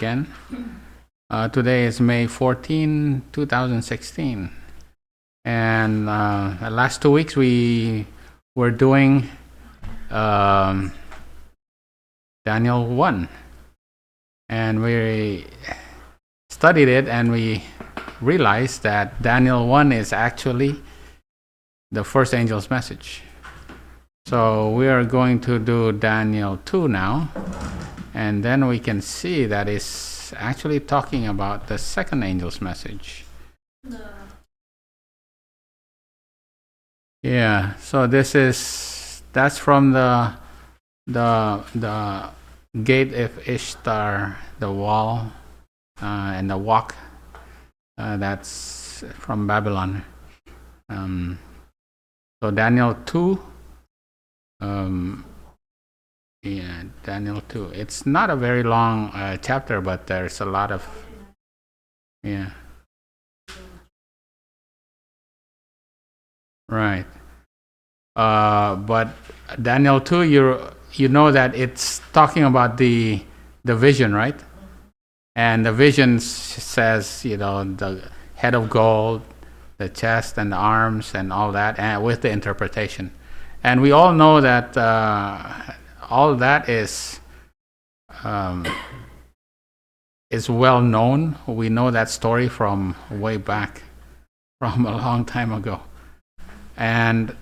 again. Today is May 14, 2016. And the last 2 weeks we were doing Daniel 1. And we studied it and we realized that Daniel 1 is actually the first angel's message. So we are going to do Daniel 2 now. And then we can see that it's actually talking about the second angel's message. Yeah, so that's from the gate of Ishtar, the wall, and the walk. That's from Babylon. So Daniel 2. Daniel 2. It's not a very long chapter, but there's a lot of right. But Daniel 2, you know that it's talking about the vision, right? And the vision says, the head of gold, the chest and the arms and all that, and with the interpretation. And we all know that all that is well known. We know that story from way back, from a long time ago. And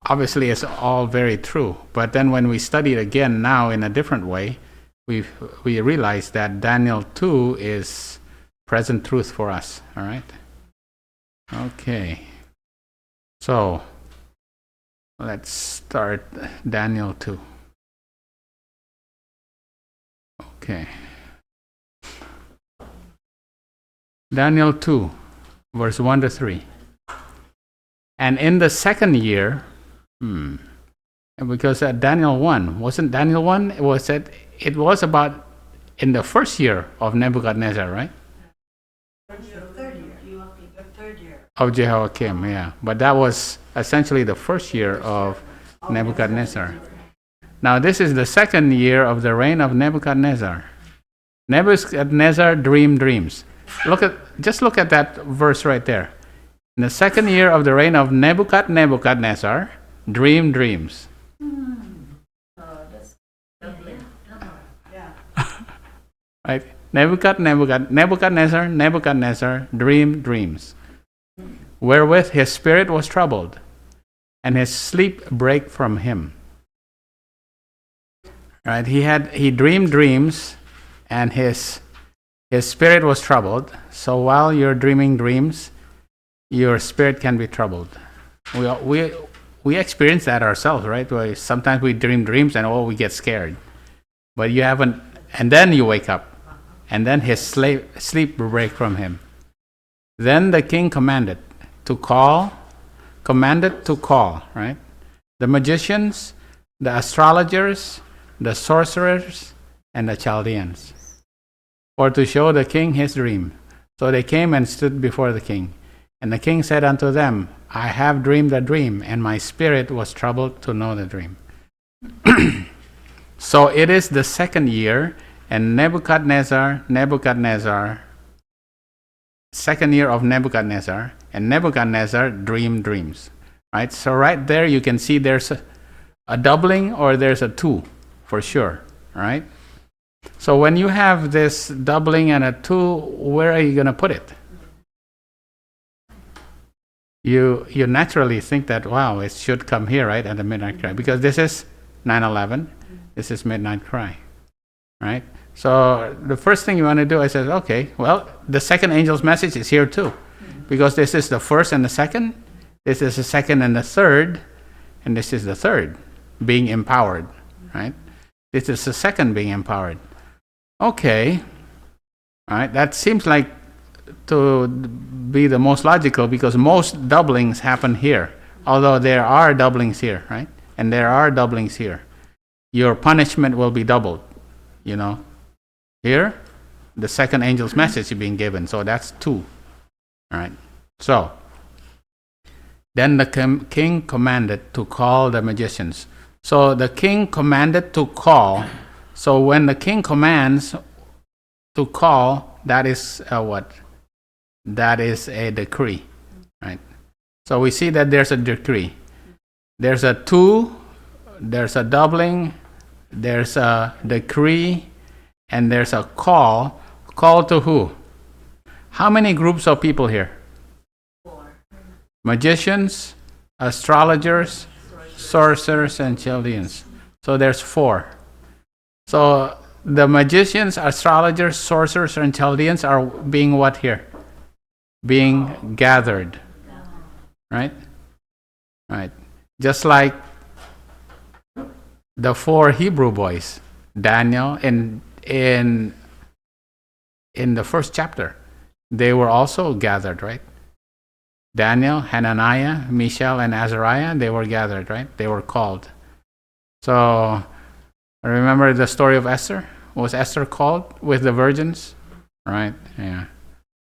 obviously it's all very true. But then when we study it again now in a different way, we realize that Daniel 2 is present truth for us. All right? Okay. So let's start Daniel 2. Okay. Daniel 2, verse 1 to 3. And in the second year, because Daniel 1, wasn't Daniel 1? It was about in the first year of Nebuchadnezzar, right? The third year. Of Jehoiakim, yeah. But that was essentially the first year of Nebuchadnezzar. Now this is the second year of the reign of Nebuchadnezzar. Nebuchadnezzar dreamed dreams. Look at that verse right there. In the second year of the reign of Nebuchadnezzar, dreamed dreams. That's doubling. Yeah. Right? Nebuchadnezzar dreamed dreams, wherewith his spirit was troubled, and his sleep brake from him. Right? He dreamed dreams, and his spirit was troubled. So while you're dreaming dreams, your spirit can be troubled. We experience that ourselves, right? Sometimes we dream dreams and we get scared, but you haven't, and then you wake up, and then his sleep break from him. Then the king commanded to call, right? The magicians, the astrologers, the sorcerers, and the Chaldeans, for to show the king his dream. So they came and stood before the king. And the king said unto them, I have dreamed a dream, and my spirit was troubled to know the dream. So it is the second year, and Nebuchadnezzar, second year of Nebuchadnezzar, and Nebuchadnezzar dreamed dreams. Right? So right there you can see there's a doubling or there's a 2 for sure. Right? So when you have this doubling and a 2, where are you going to put it? You naturally think that, wow, it should come here, right, at the midnight cry, because this is 9/11, this is midnight cry, right? So the first thing you want to do is say, okay, well, the second angel's message is here too, because this is the first and the second, this is the second and the third, and this is the third being empowered, right? This is the second being empowered. Okay, all right, that seems like to be the most logical, because most doublings happen here, although there are doublings here, right? And there are doublings here. Your punishment will be doubled, Here, the second angel's message is being given, so that's 2, all right? So, then the king commanded to call the magicians. So the king commanded to call. So when the king commands, to call, that is what? That is a decree, right? So we see that there's a decree. There's a two, there's a doubling, there's a decree, and there's a call. Call to who? How many groups of people here? 4. Magicians, astrologers, sorcerers, and Chaldeans. So there's 4. So the magicians, astrologers, sorcerers, and Chaldeans are being what here? Being gathered. Right? Right. Just like the 4 Hebrew boys, Daniel, in the first chapter, they were also gathered, right? Daniel, Hananiah, Mishael, and Azariah, they were gathered, right? They were called. So, remember the story of Esther? Was Esther called with the virgins? Right? Yeah.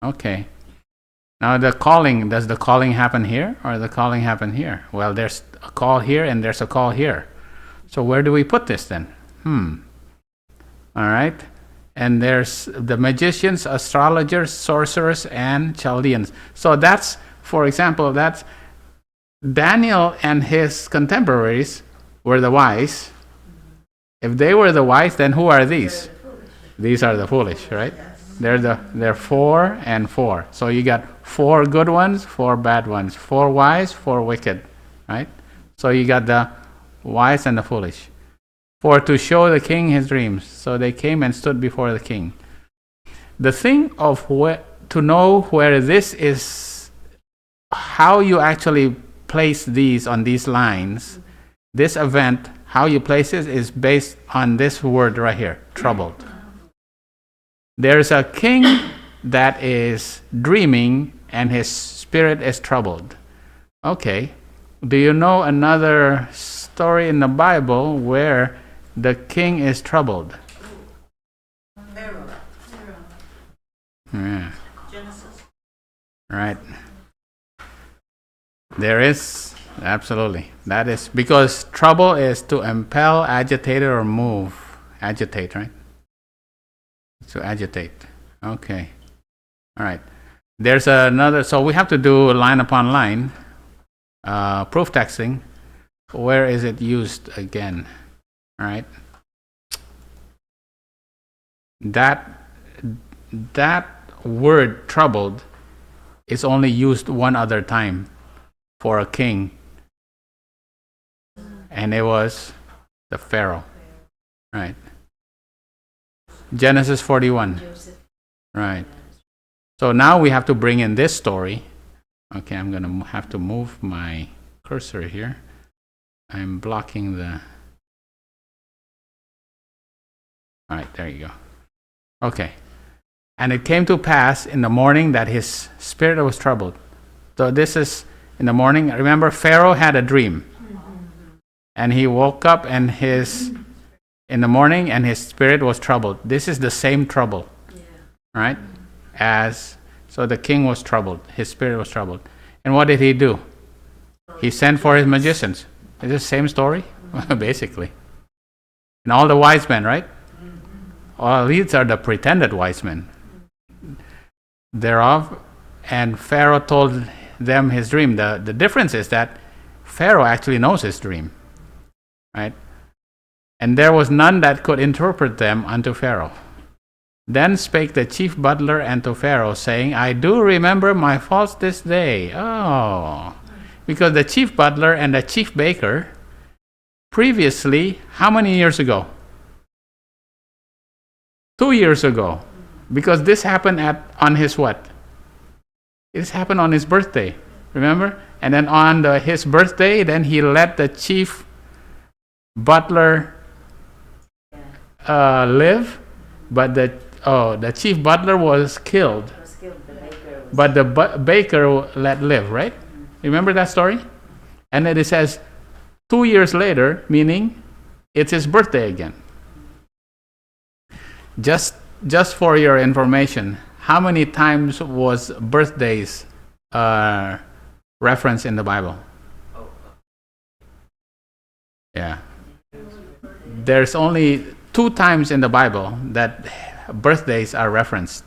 Okay. Now the calling, does the calling happen here or the calling happen here? Well, there's a call here and there's a call here. So where do we put this then? All right. And there's the magicians, astrologers, sorcerers, and Chaldeans. So that's, for example, that's Daniel and his contemporaries were the wise. If they were the wise, then who are these? These are the foolish, right? They're 4 and 4. So you got 4 good ones, 4 bad ones, 4 wise, 4 wicked, right? So you got the wise and the foolish. For to show the king his dreams. So they came and stood before the king. The thing of to know where this is, how you actually place these on these lines, this event, how you place it is based on this word right here, troubled. There's a king that is dreaming and his spirit is troubled. Okay. Do you know another story in the Bible where the king is troubled? Pharaoh. Yeah. Genesis. Right. There is, absolutely. That is, because trouble is to impel, agitate, or move. Agitate, right? To agitate. Okay. All right. There's another, so we have to do line upon line. Proof texting. Where is it used again? All right. That word troubled is only used one other time for a king. And it was the Pharaoh. Right. Genesis 41. Right. So now we have to bring in this story. Okay, I'm going to have to move my cursor here. I'm blocking the... All right, there you go. Okay. And it came to pass in the morning that his spirit was troubled. So this is in the morning. Remember, Pharaoh had a dream. And he woke up and in the morning and his spirit was troubled. This is the same trouble. Right? So the king was troubled. His spirit was troubled. And what did he do? He sent for his magicians. It's the same story, basically. And all the wise men, right? All these are the pretended wise men thereof. And Pharaoh told them his dream. The difference is that Pharaoh actually knows his dream. Right? And there was none that could interpret them unto Pharaoh. Then spake the chief butler unto Pharaoh, saying, I do remember my faults this day. Oh, because the chief butler and the chief baker, previously, how many years ago? 2 years ago. Because this happened on his what? This happened on his birthday, remember? And then on his birthday, then he let the chief butler live, but the chief butler was killed. But the baker let live, right? Remember that story? And then it says 2 years later, meaning it's his birthday again. Just for your information, how many times was birthdays referenced in the Bible? Yeah. There's only 2 times in the Bible that birthdays are referenced.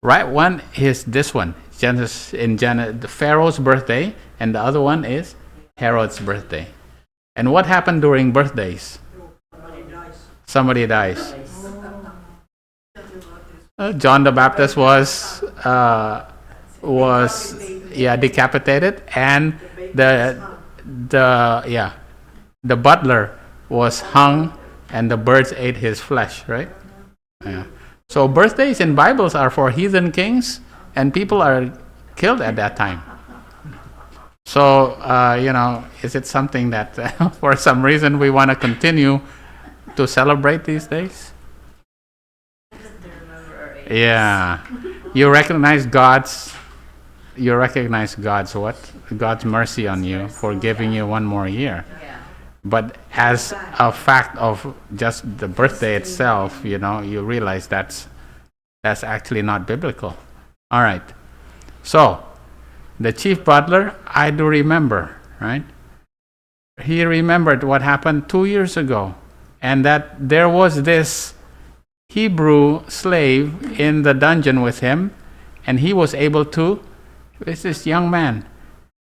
Right, one is this one, the Pharaoh's birthday, and the other one is Herod's birthday. And what happened during birthdays? Somebody dies. John the Baptist was decapitated, and the butler was hung, and the birds ate his flesh. Right? Yeah. So birthdays in Bibles are for heathen kings, and people are killed at that time. So is it something that for some reason we want to continue to celebrate these days? Yeah, you recognize God's what? God's mercy on you for giving you one more year. But as a fact of just the birthday itself, you realize that's actually not biblical. All right. So, the chief butler, I do remember, right? He remembered what happened 2 years ago, and that there was this Hebrew slave in the dungeon with him, and he was able to, this young man,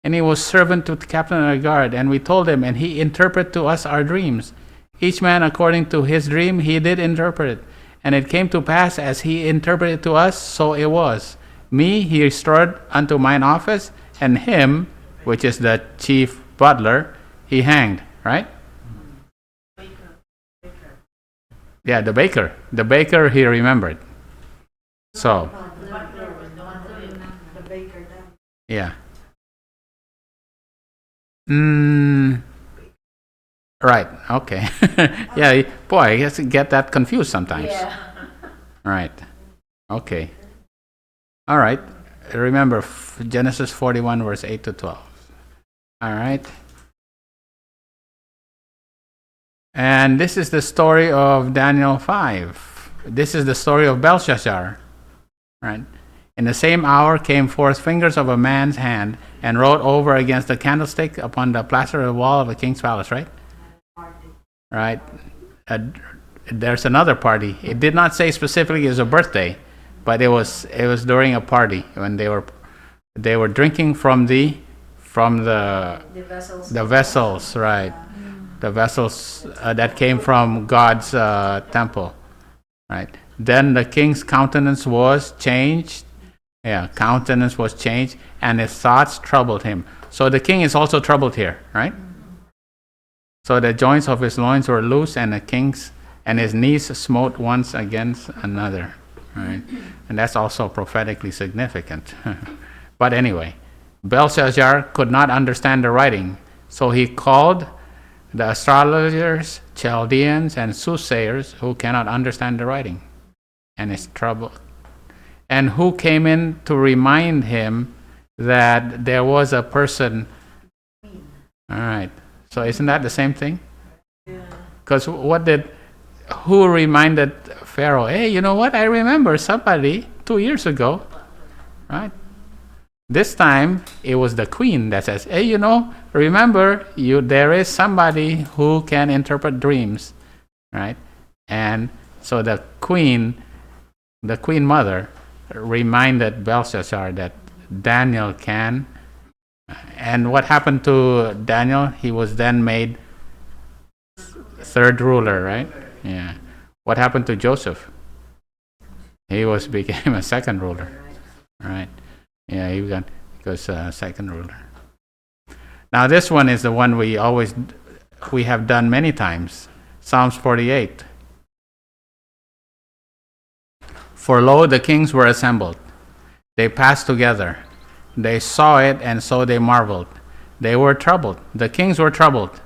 and he was servant to the captain of the guard, and we told him, and he interpreted to us our dreams. Each man according to his dream, he did interpret it. And it came to pass as he interpreted to us, so it was. Me he restored unto mine office, and him, which is the chief butler, he hanged. Right? Yeah, the baker. The baker he remembered. So. Yeah. Right. Okay. Yeah. Boy, I guess you get that confused sometimes. Yeah. Right. Okay. All right. Remember Genesis 41 verse 8 to 12. All right. And this is the story of Daniel 5. This is the story of Belshazzar. Right. In the same hour came forth fingers of a man's hand and wrote over against the candlestick upon the plaster of the wall of the king's palace. Right. Right. There's another party. It did not say specifically it was a birthday, but it was during a party when they were drinking from the vessels, right? The vessels that came from God's temple, right? Then the king's countenance was changed. Yeah, countenance was changed, and his thoughts troubled him. So the king is also troubled here, right? So the joints of his loins were loose, and his knees smote once against another. Right? And that's also prophetically significant. But anyway, Belshazzar could not understand the writing, so he called the astrologers, Chaldeans, and soothsayers who cannot understand the writing, and is troubled. And who came in to remind him that there was a person. All right. So isn't that the same thing? Because who reminded Pharaoh, hey, you know what? I remember somebody 2 years ago, right? This time it was the queen that says, hey, remember there is somebody who can interpret dreams, right? And so the queen mother reminded Belshazzar that Daniel can. And what happened to Daniel? He was then made third ruler, right? Yeah. What happened to Joseph? He became a second ruler, right? Yeah, he was second ruler. Now this one is the one we have done many times. Psalms 48. For lo, the kings were assembled. They passed together. They saw it, and so they marveled. They were troubled. The kings were troubled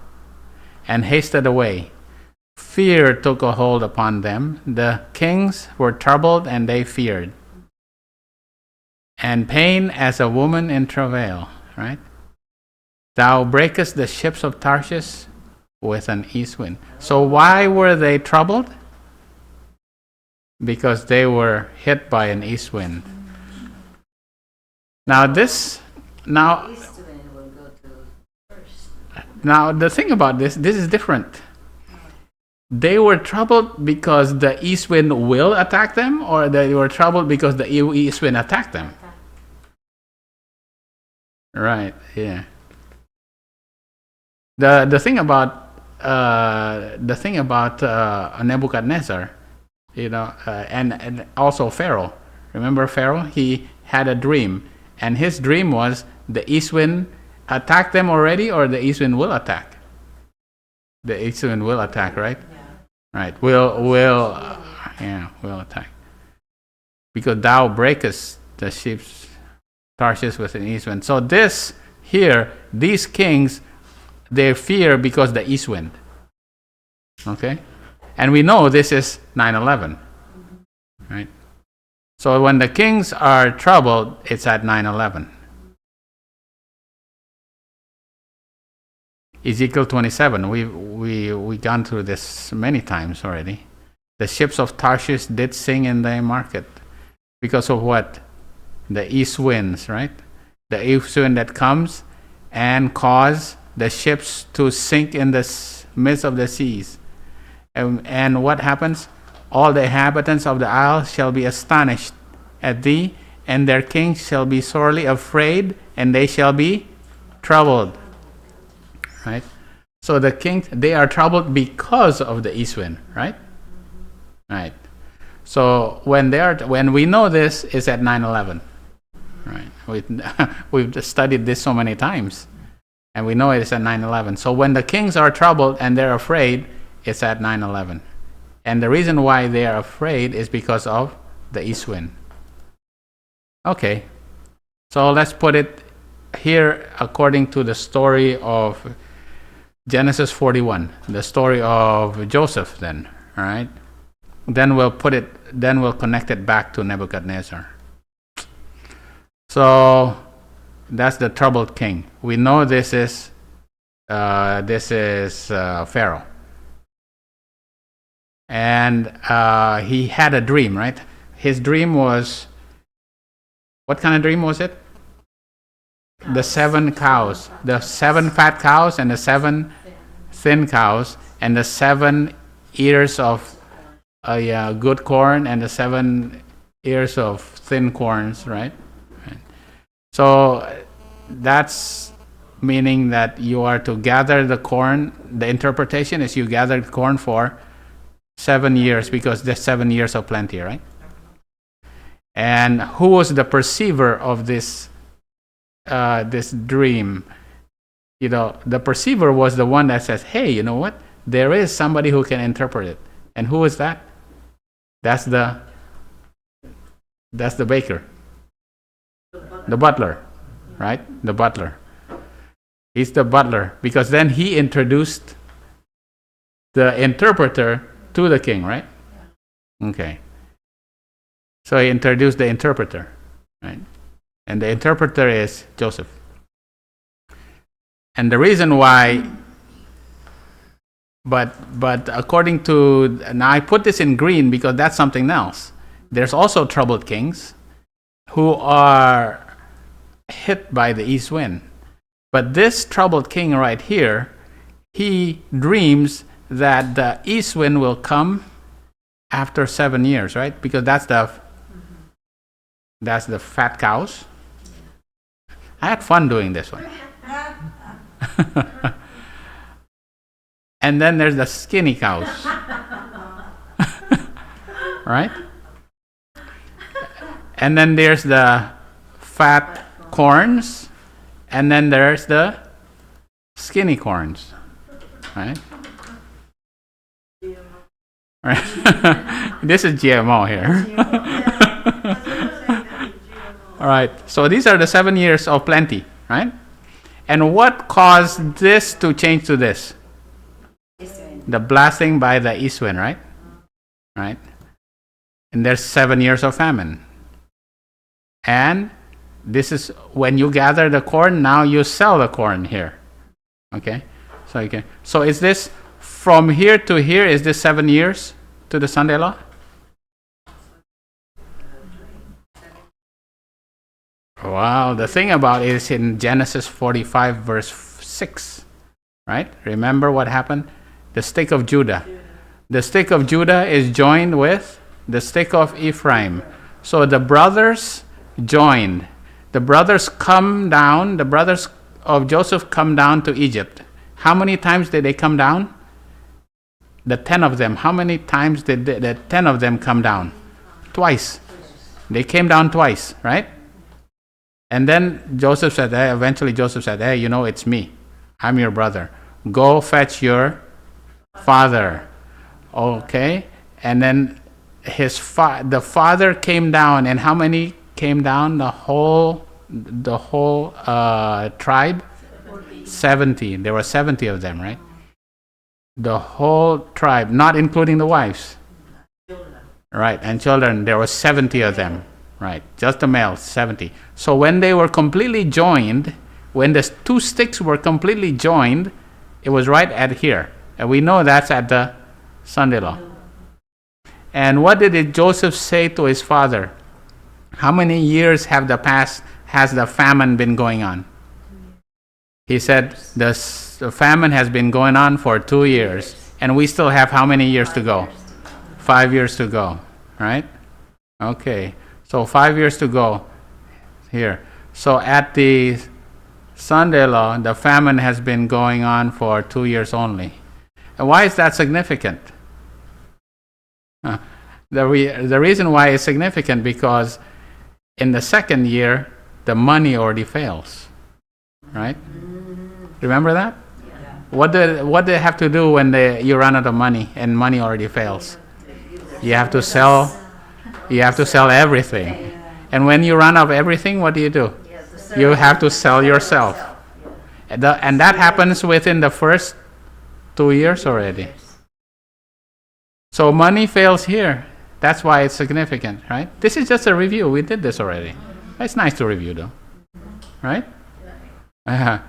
and hasted away. Fear took a hold upon them. The kings were troubled, and they feared. And pain as a woman in travail, right? Thou breakest the ships of Tarshish with an east wind. So why were they troubled? Because they were hit by an east wind. Now the thing about this is different. they were troubled because the east wind will attack them, or they were troubled because the east wind attacked them? Right, yeah. The thing about Nebuchadnezzar, and also Pharaoh. Remember Pharaoh? He had a dream, and his dream was the east wind attack them already, or the east wind will attack. The east wind will attack, right? Yeah. Right. Will attack. Because thou breakest the ships Tarshish with an east wind. So this here, these kings, they fear because the east wind. Okay? And we know this is 9/11. Right? So when the kings are troubled, it's at 9/11. Ezekiel 27, we gone through this many times already. The ships of Tarshish did sing in the market. Because of what? The east winds, right? The east wind that comes and cause the ships to sink in the midst of the seas. And what happens? All the inhabitants of the isle shall be astonished at thee, and their kings shall be sorely afraid, and they shall be troubled. Right? So the kings, they are troubled because of the east wind, right? Right. So when we know this is at 9/11, right? We've studied this so many times, and we know it is at 9/11. So when the kings are troubled and they're afraid, it's at 9/11. And the reason why they are afraid is because of the east wind. Okay. So let's put it here according to the story of Genesis 41, the story of Joseph then, all right? Then we'll connect it back to Nebuchadnezzar. So that's the troubled king. We know this is Pharaoh. And he had a dream, right? His dream was, what kind of dream was it? The 7 cows, the 7 fat cows and the 7 thin cows, and the 7 ears of good corn and the 7 ears of thin corns, right? So that's meaning that you are to gather the corn. The interpretation is you gather the corn for 7 years, because there's 7 years of plenty, right? And who was the perceiver of this dream? The perceiver was the one that says, hey, you know what? There is somebody who can interpret it. And who is that? That's the baker. The butler, right? The butler. He's the butler, because then he introduced the interpreter to the king, right? Okay. So he introduced the interpreter, right? And the interpreter is Joseph. And the reason why, but according to, now I put this in green because that's something else. There's also troubled kings who are hit by the east wind. But this troubled king right here, he dreams that the east wind will come after 7 years, right? Because that's the fat cows. I had fun doing this one. And then there's the skinny cows. Right? And then there's the fat corns, and then there's the skinny corns. Right? Right. This is GMO here. All right. So these are the 7 years of plenty, right? And what caused this to change to this? The blasting by the east wind, right? Right. And there's 7 years of famine. And this is when you gather the corn, now you sell the corn here. Okay? So is this from here to here, is this 7 years to the Sunday law? Wow, the thing about it is in Genesis 45 verse 6, right? Remember what happened? The stick of Judah. The stick of Judah is joined with the stick of Ephraim. So the brothers joined. The brothers of Joseph come down to Egypt. How many times did they come down? The 10 of them. How many times did the 10 of them come down? Twice. They came down twice, right? And then eventually Joseph said, hey, it's me. I'm your brother. Go fetch your father. Okay? And then the father came down, and how many came down? The whole tribe? 70. There were 70 of them, right? The whole tribe, not including the wives. Right, and children, there were 70 of them. Right, just the males, 70. So when they were completely joined, when the two sticks were completely joined, it was right at here. And we know that's at the Sunday law. And what did Joseph say to his father? How many years has the famine been going on? He said, the famine has been going on for 2 years. And we still have how many years to go? 5 years to go, right? Okay, so 5 years to go here. So at the Sunday law, the famine has been going on for 2 years only. And why is that significant? The reason why it's significant because in the second year, the money already fails, right? Remember that? Yeah. What do they have to do when you run out of money and money already fails? You have to sell everything. And when you run out of everything, what do? You have to sell yourself. And that happens within the first 2 years already. So money fails here. That's why it's significant, right? This is just a review. We did this already. It's nice to review though, right?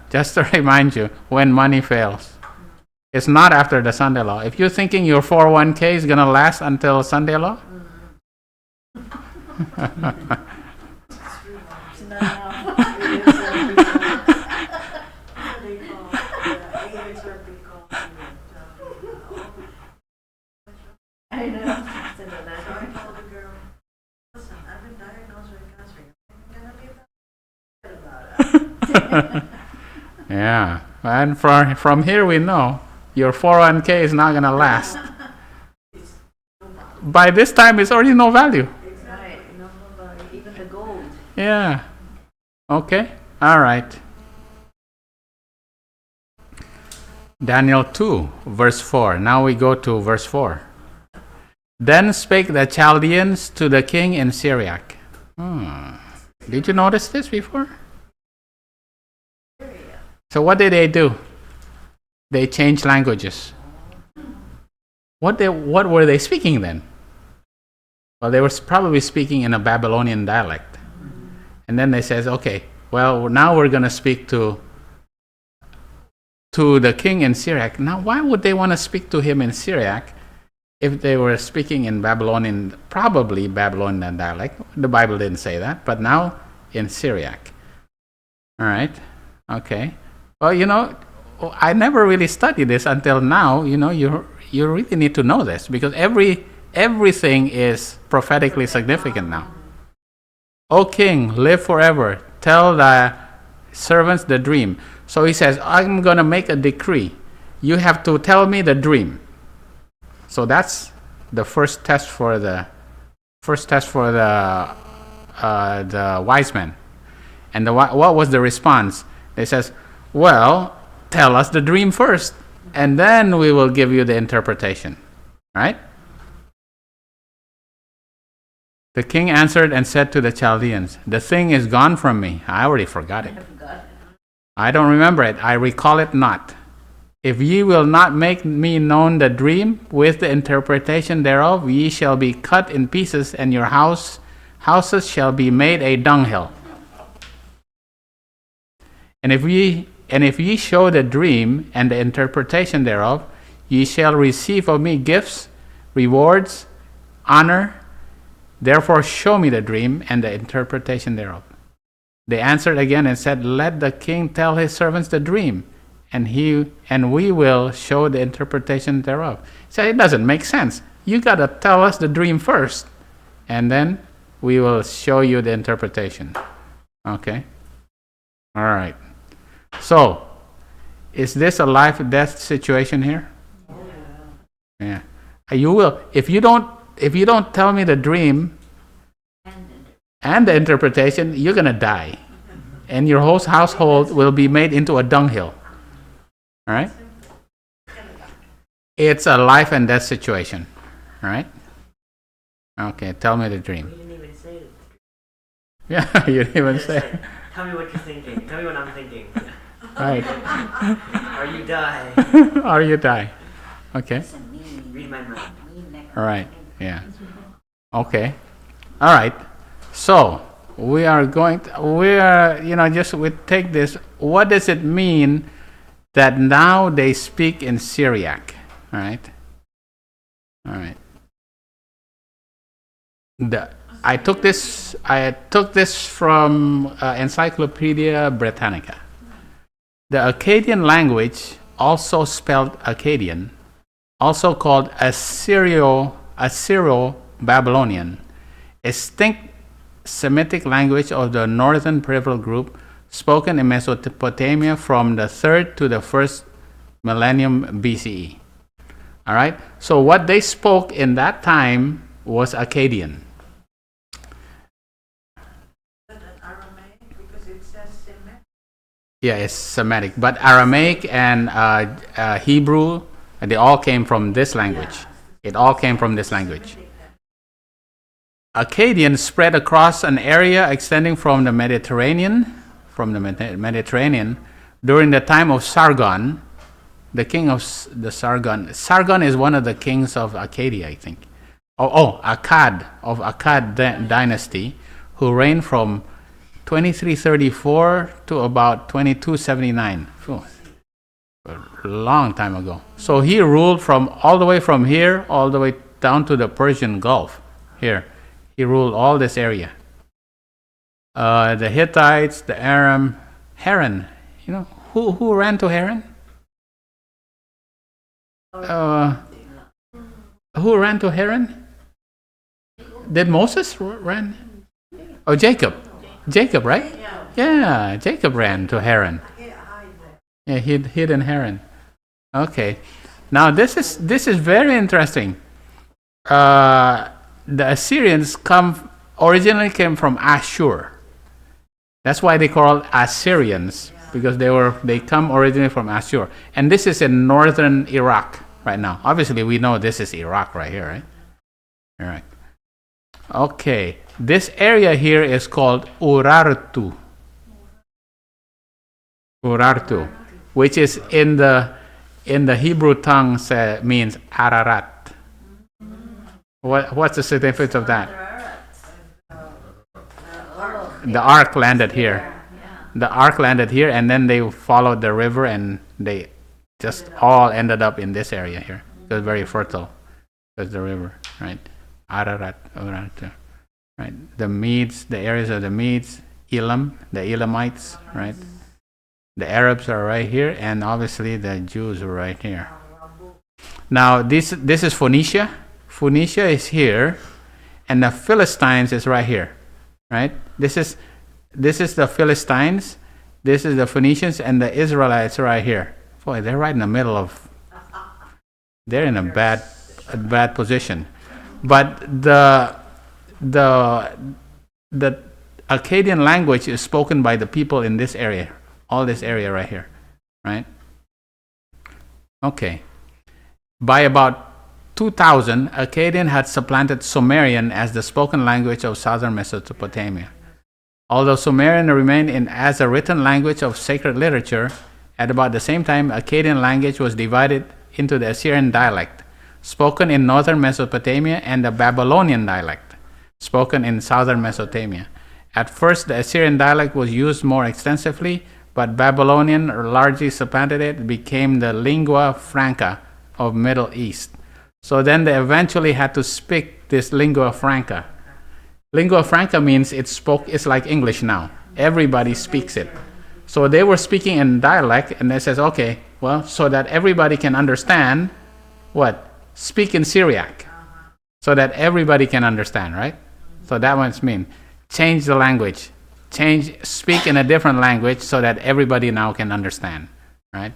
Just to remind you, when money fails. It's not after the Sunday law. If you're thinking your 401k is going to last until Sunday law, I know. So I told the girl, listen, I've been diagnosed with cancer. I'm going to be about it. yeah. And from here we know your 401k is not going to last. By this time, it's already no value. Right, no value, even the gold. Yeah. Okay. All right. Daniel 2, verse 4. Now we go to verse 4. Then spake the Chaldeans to the king in Syriack. Did you notice this before? So what did they do? They changed languages. What were they speaking then? Well, they were probably speaking in a Babylonian dialect. And then they says, okay, well, now we're going to speak to the king in Syriack. Now, why would they want to speak to him in Syriack if they were speaking in Babylonian, probably Babylonian dialect? The Bible didn't say that, but now in Syriack. All right, okay. Well, I never really studied this until now. You really need to know this because everything is prophetically significant now. O king, live forever. Tell thy servants the dream. So he says, I'm going to make a decree. You have to tell me the dream. So that's the first test for the wise men. And what was the response? They says, well, tell us the dream first, and then we will give you the interpretation. Right? The king answered and said to the Chaldeans, the thing is gone from me. I already forgot it. I don't remember it. I recall it not. If ye will not make me known the dream with the interpretation thereof, ye shall be cut in pieces, and your houses shall be made a dunghill. And if ye show the dream and the interpretation thereof, ye shall receive of me gifts, rewards, honor. Therefore show me the dream and the interpretation thereof. They answered again and said, let the king tell his servants the dream, and we will show the interpretation thereof. So it doesn't make sense. You got to tell us the dream first, and then we will show you the interpretation. Okay? All right. So, is this a life or death situation here? Yeah. You will, if you don't tell me the dream and the interpretation, you're going to die. And your whole household will be made into a dunghill. All right? It's a life and death situation. All right? Okay, tell me the dream. You didn't even say it. Yeah, you didn't even say it. Tell me what you're thinking. Tell me what I'm thinking. Right. Or you die. Or you die. Okay. Read my mind. All right. Yeah. Okay. All right. So we take this. What does it mean that now they speak in Syriack? All right. All right. I took this from Encyclopedia Britannica. The Akkadian language, also spelled Akkadian, also called Assyro-Babylonian, a distinct Semitic language of the northern peripheral group, spoken in Mesopotamia from the 3rd to the 1st millennium BCE. All right? So what they spoke in that time was Akkadian. Aramaic, because it says Semitic. Yeah, it's Semitic. But Aramaic and Hebrew, they all came from this language. It all came from this language. Akkadian spread across an area extending from the Mediterranean, during the time of Sargon, the king of the Sargon. Sargon is one of the kings of Akkadia, I think. Akkad, of Akkad dynasty, who reigned from 2334 to about 2279. A long time ago. So he ruled all the way from here, all the way down to the Persian Gulf. Here, he ruled all this area. The Hittites, the Aram, Haran. You know who ran to Haran? Who ran to Haran? Did Moses run? Oh, Jacob. Jacob, right? Yeah, Jacob ran to Haran. Yeah, he hid in Haran. Okay. Now this is very interesting. The Assyrians originally came from Ashur. That's why they call Assyrians, because they come originally from Ashur. And this is in northern Iraq right now. Obviously, we know this is Iraq right here, right? Iraq. Okay. This area here is called Urartu. Urartu, which is in the Hebrew tongue means Ararat. What's the significance of that? The ark landed here. The ark landed here, and then they followed the river, and they just all ended up in this area here. It was very fertile. Because the river, right? Ararat, Urartu. Right? The Medes, the areas of the Medes, Elam, the Elamites, right? The Arabs are right here, and obviously the Jews are right here. Now this is Phoenicia. Phoenicia is here, and the Philistines is right here, right? This is the Philistines. This is the Phoenicians, and the Israelites are right here. Boy, they're right in the middle of. They're in a bad position, but the Akkadian language is spoken by the people in this area. All this area right here, right? Okay. By about 2000, Akkadian had supplanted Sumerian as the spoken language of southern Mesopotamia. Although Sumerian remained as a written language of sacred literature, at about the same time, Akkadian language was divided into the Assyrian dialect, spoken in northern Mesopotamia, and the Babylonian dialect, spoken in southern Mesopotamia. At first, the Assyrian dialect was used more extensively, but Babylonian largely supplanted it, became the lingua franca of Middle East. So then they eventually had to speak this lingua franca. Lingua franca means it's like English now. Everybody speaks it. So they were speaking in dialect, and they says, okay, well, so that everybody can understand, what? Speak in Syriac. So that everybody can understand, right? So that one's mean. Change the language. Speak in a different language so that everybody now can understand, right?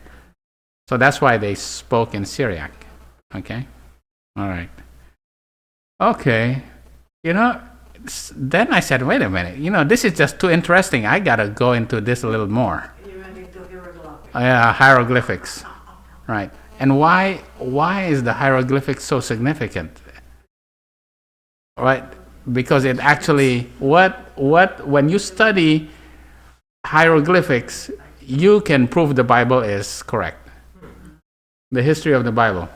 So that's why they spoke in Syriac. Okay? All right. Okay. Then I said, wait a minute. This is just too interesting. I got to go into this a little more. You went into hieroglyphics. Hieroglyphics. Right. And why is the hieroglyphics so significant? Right? Because it actually, when you study hieroglyphics, you can prove the Bible is correct. The history of the Bible.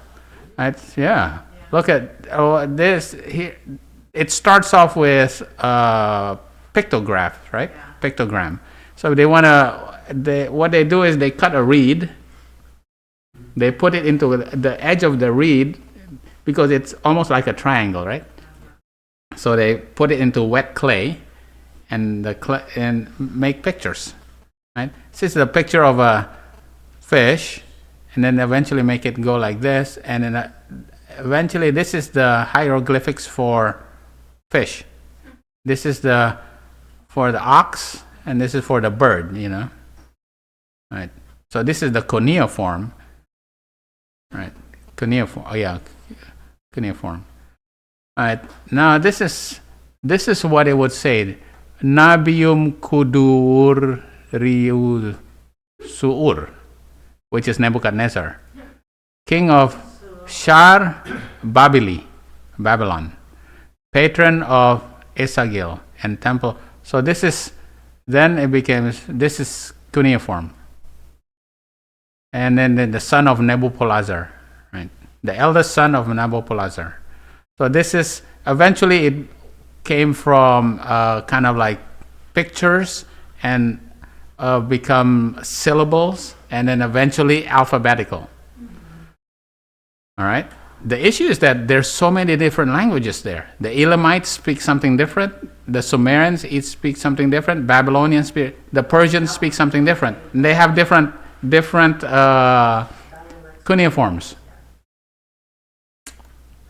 Right? Yeah. Look at this here. It starts off with pictograph, right? Yeah. Pictogram. So what they do is they cut a reed. They put it into the edge of the reed because it's almost like a triangle, right? So they put it into wet clay and make pictures, right? This is a picture of a fish, and then eventually make it go like this, and then eventually this is the hieroglyphics for fish. This is for the ox, and this is for the bird, right? So this is the cuneiform, right? Cuneiform. Oh yeah, cuneiform. All right. Now this is what it would say: Nabium kudur riu suur, which is Nebuchadnezzar, king of Shar Babylon, patron of Esagil and temple. So this is cuneiform, and then the son of Nebuchadnezzar, right? The eldest son of Nebuchadnezzar. So this is eventually it came from kind of like pictures and become syllables, and then eventually alphabetical. All right. The issue is that there's so many different languages there. The Elamites speak something different. The Sumerians speak something different. Babylonians speak. The Persians speak something different. And they have different cuneiforms.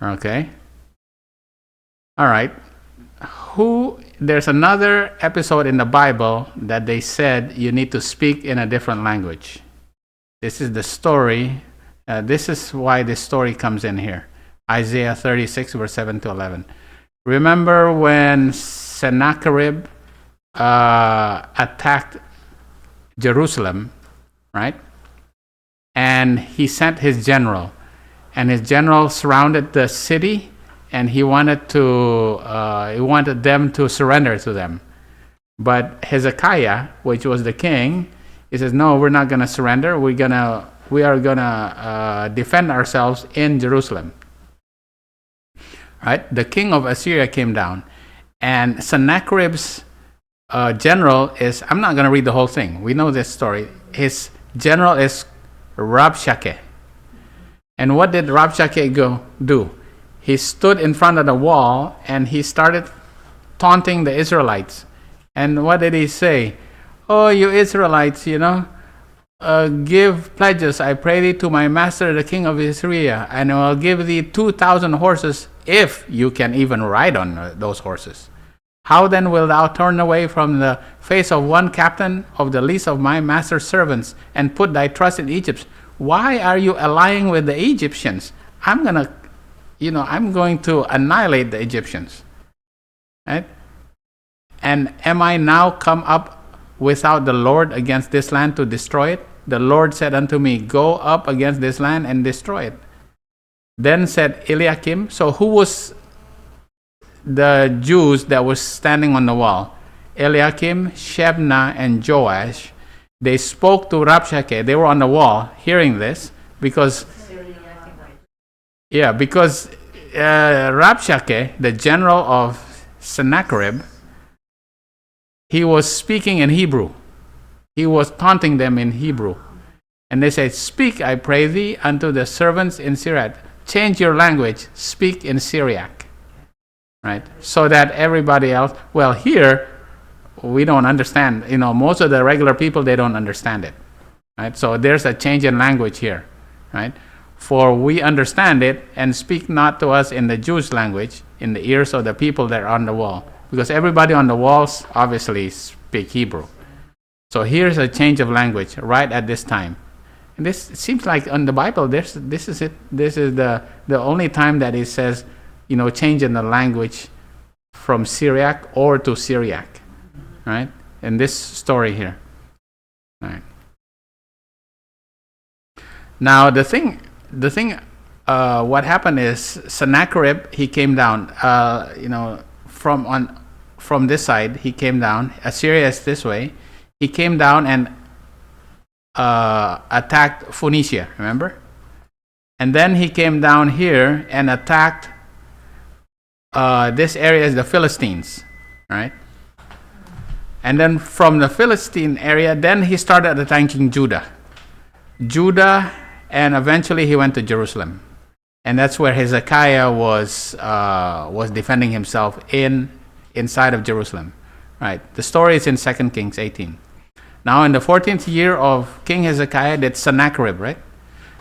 Okay. All right. There's another episode in the Bible that they said you need to speak in a different language. This is the story. This is why this story comes in here. Isaiah 36, verse 7 to 11. Remember when Sennacherib attacked Jerusalem, right? And he sent his general. And his general surrounded the city, and he wanted them to surrender to them. But Hezekiah, which was the king, he says, no, we're not going to surrender. We are going to defend ourselves in Jerusalem. Right? The king of Assyria came down, and Sennacherib's general is, I'm not going to read the whole thing. We know this story. His general is Rabshakeh. And what did Rabshakeh do? He stood in front of the wall, and he started taunting the Israelites. And what did he say? Oh, you Israelites, give pledges, I pray thee, to my master, the king of Assyria, and I will give thee 2,000 horses, if you can even ride on those horses. How then wilt thou turn away from the face of one captain of the least of my master's servants, and put thy trust in Egypt? Why are you allying with the Egyptians? I'm going to annihilate the Egyptians. Right? And am I now come up without the Lord against this land to destroy it? The Lord said unto me, go up against this land and destroy it. Then said Eliakim, so who was the Jews that was standing on the wall? Eliakim, Shebna, and Joash. They spoke to Rabshakeh. They were on the wall hearing this because Rabshakeh, the general of Sennacherib, he was speaking in Hebrew. He was taunting them in Hebrew. And they said, speak, I pray thee, unto the servants in Syriac. Change your language. Speak in Syriac. Right? So that everybody else... Well, here, we don't understand. Most of the regular people, they don't understand it, right? So there's a change in language here, right? For we understand it and speak not to us in the Jewish language, in the ears of the people that are on the wall. Because everybody on the walls obviously speak Hebrew. So here's a change of language right at this time. And this seems like in the Bible, this is it. This is the only time that it says, change in the language from Syriack or to Syriack, right? In this story here, right? Now the thing, what happened is Sennacherib, he came down, from this side, he came down. Assyria is this way. He came down and attacked Phoenicia, remember? And then he came down here and attacked this area is the Philistines, right? And then from the Philistine area, then he started attacking Judah, and eventually he went to Jerusalem. And that's where Hezekiah was defending himself inside of Jerusalem, right? The story is in 2 Kings 18. Now in the 14th year of King Hezekiah, that's Sennacherib, right?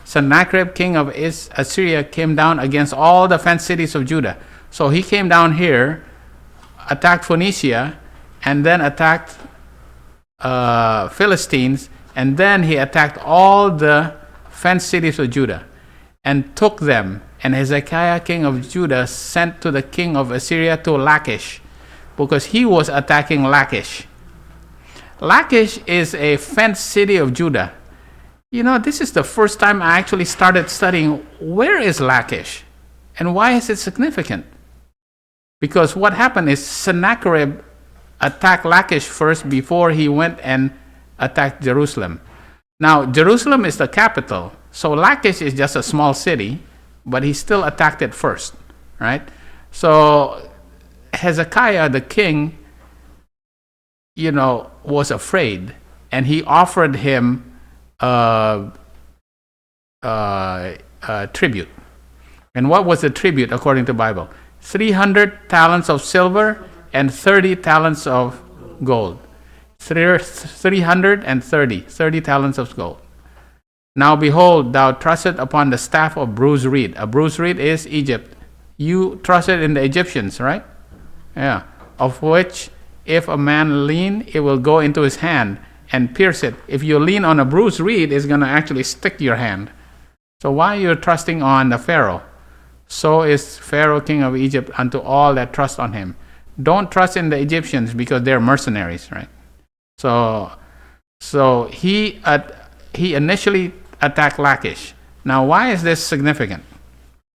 Sennacherib, king of Assyria, came down against all the fenced cities of Judah. So he came down here, attacked Phoenicia, and then attacked Philistines, and then he attacked all the fenced cities of Judah and took them. And Hezekiah, king of Judah, sent to the king of Assyria to Lachish, because he was attacking Lachish. Lachish is a fenced city of Judah. This is the first time I actually started studying where is Lachish and why is it significant? Because what happened is Sennacherib attacked Lachish first before he went and attacked Jerusalem. Now, Jerusalem is the capital, so Lachish is just a small city, but he still attacked it first, right? So Hezekiah, the king, was afraid, and he offered him tribute. And what was the tribute according to the Bible? 300 talents of silver and 30 talents of gold. 30 talents of gold. Now behold, thou trustest upon the staff of bruised reed. A bruised reed is Egypt. You trusted in the Egyptians, right? Yeah. Of which, if a man lean, it will go into his hand and pierce it. If you lean on a bruised reed, it's going to actually stick to your hand. So why are you trusting on the Pharaoh? So is Pharaoh, king of Egypt, unto all that trust on him. Don't trust in the Egyptians because they're mercenaries, right? So he initially attacked Lachish. Now, why is this significant?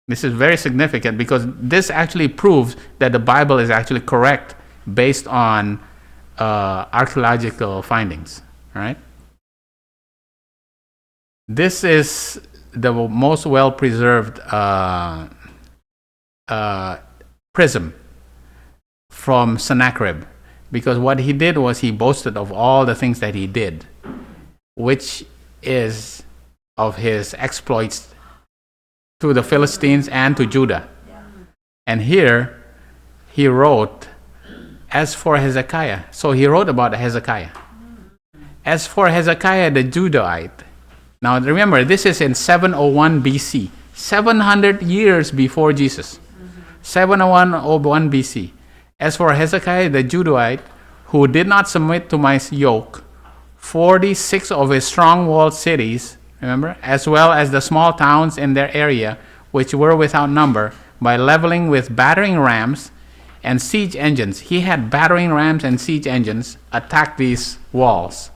This is very significant because this actually proves that the Bible is actually correct based on archaeological findings, right? This is the most well-preserved prism from Sennacherib, because what he did was he boasted of all the things that he did, which is of his exploits to the Philistines and to Judah. And here he wrote, as for Hezekiah. So he wrote about Hezekiah. As for Hezekiah the Judahite. Now remember, this is in 701 BC, 700 years before Jesus. 701 BC. As for Hezekiah the Judahite, who did not submit to my yoke, 46 of his strong-walled cities, remember, as well as the small towns in their area, which were without number, by leveling with battering rams and siege engines. He had battering rams and siege engines attack these walls.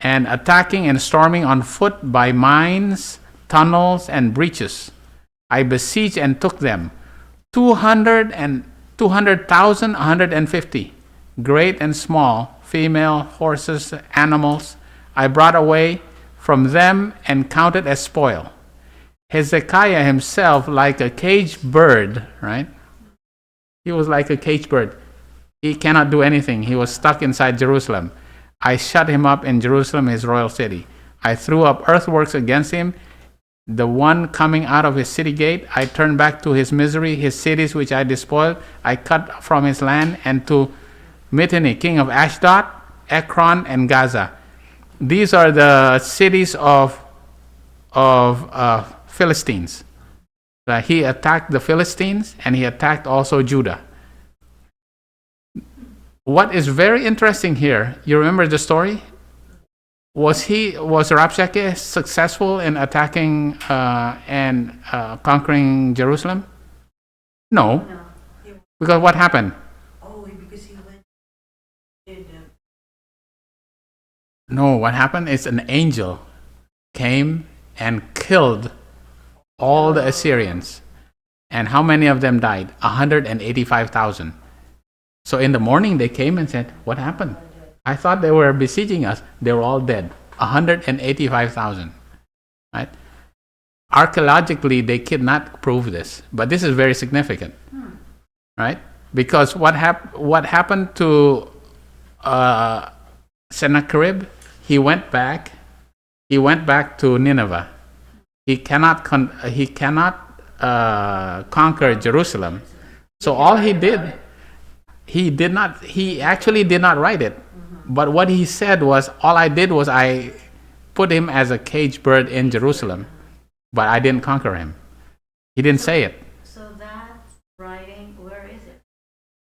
And attacking and storming on foot by mines, tunnels, and breaches. I besieged and took them. 200,000, 150, great and small, female, horses, animals, I brought away from them and counted as spoil. Hezekiah himself, like a caged bird, right? He was like a caged bird. He cannot do anything. He was stuck inside Jerusalem. I shut him up in Jerusalem, his royal city. I threw up earthworks against him, The one coming out of his city gate, I turned back to his misery, his cities which I despoiled, I cut from his land, and to Mittani, king of Ashdod, Ekron, and Gaza. These are the cities of Philistines. He attacked the Philistines, and he attacked also Judah. What is very interesting here, you remember the story? Was Rabshakeh successful in attacking and conquering Jerusalem? No. No. He, Because what happened? because he went. Did, No, what happened is an angel came and killed all the Assyrians. And how many of them died? 185,000. So in the morning they came and said, what happened? I thought they were besieging us. They were all dead. 185,000. Right? Archaeologically, they cannot prove this, but this is very significant. Right? Because what happened to Sennacherib? He went back to Nineveh. He cannot conquer Jerusalem. So all he did, he actually did not write it. But what he said was, all I did was I put him as a caged bird in Jerusalem, but I didn't conquer him. He didn't say it. so that writing, where is it?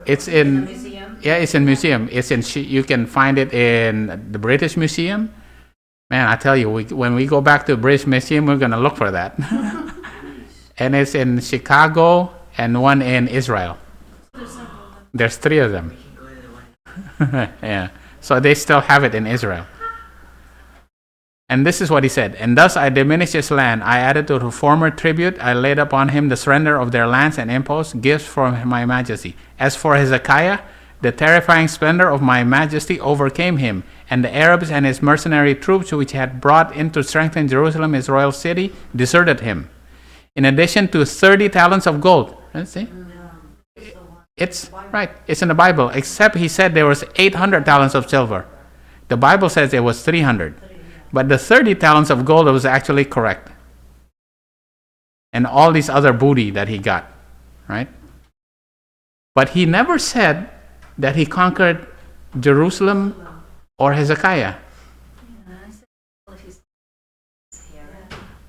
It's In in the museum? Yeah, it's in museum. You can find it in the British Museum. Man, I tell you, when we go back to the British Museum, we're gonna look for that. And it's in Chicago and one in Israel. There's 3 of them. Yeah. So they still have it in Israel. And this is what he said. And thus I diminished his land. I added to the former tribute. I laid upon him the surrender of their lands and imposts, gifts from my majesty. As for Hezekiah, the terrifying splendor of my majesty overcame him, and the Arabs and his mercenary troops, which had brought in to strengthen Jerusalem, his royal city, deserted him. In addition to 30 talents of gold. Let's see. It's right. It's in the Bible. Except he said there was 800 talents of silver. The Bible says it was 300. But the 30 talents of gold was actually correct. And all these other booty that he got, right? But he never said that he conquered Jerusalem or Hezekiah.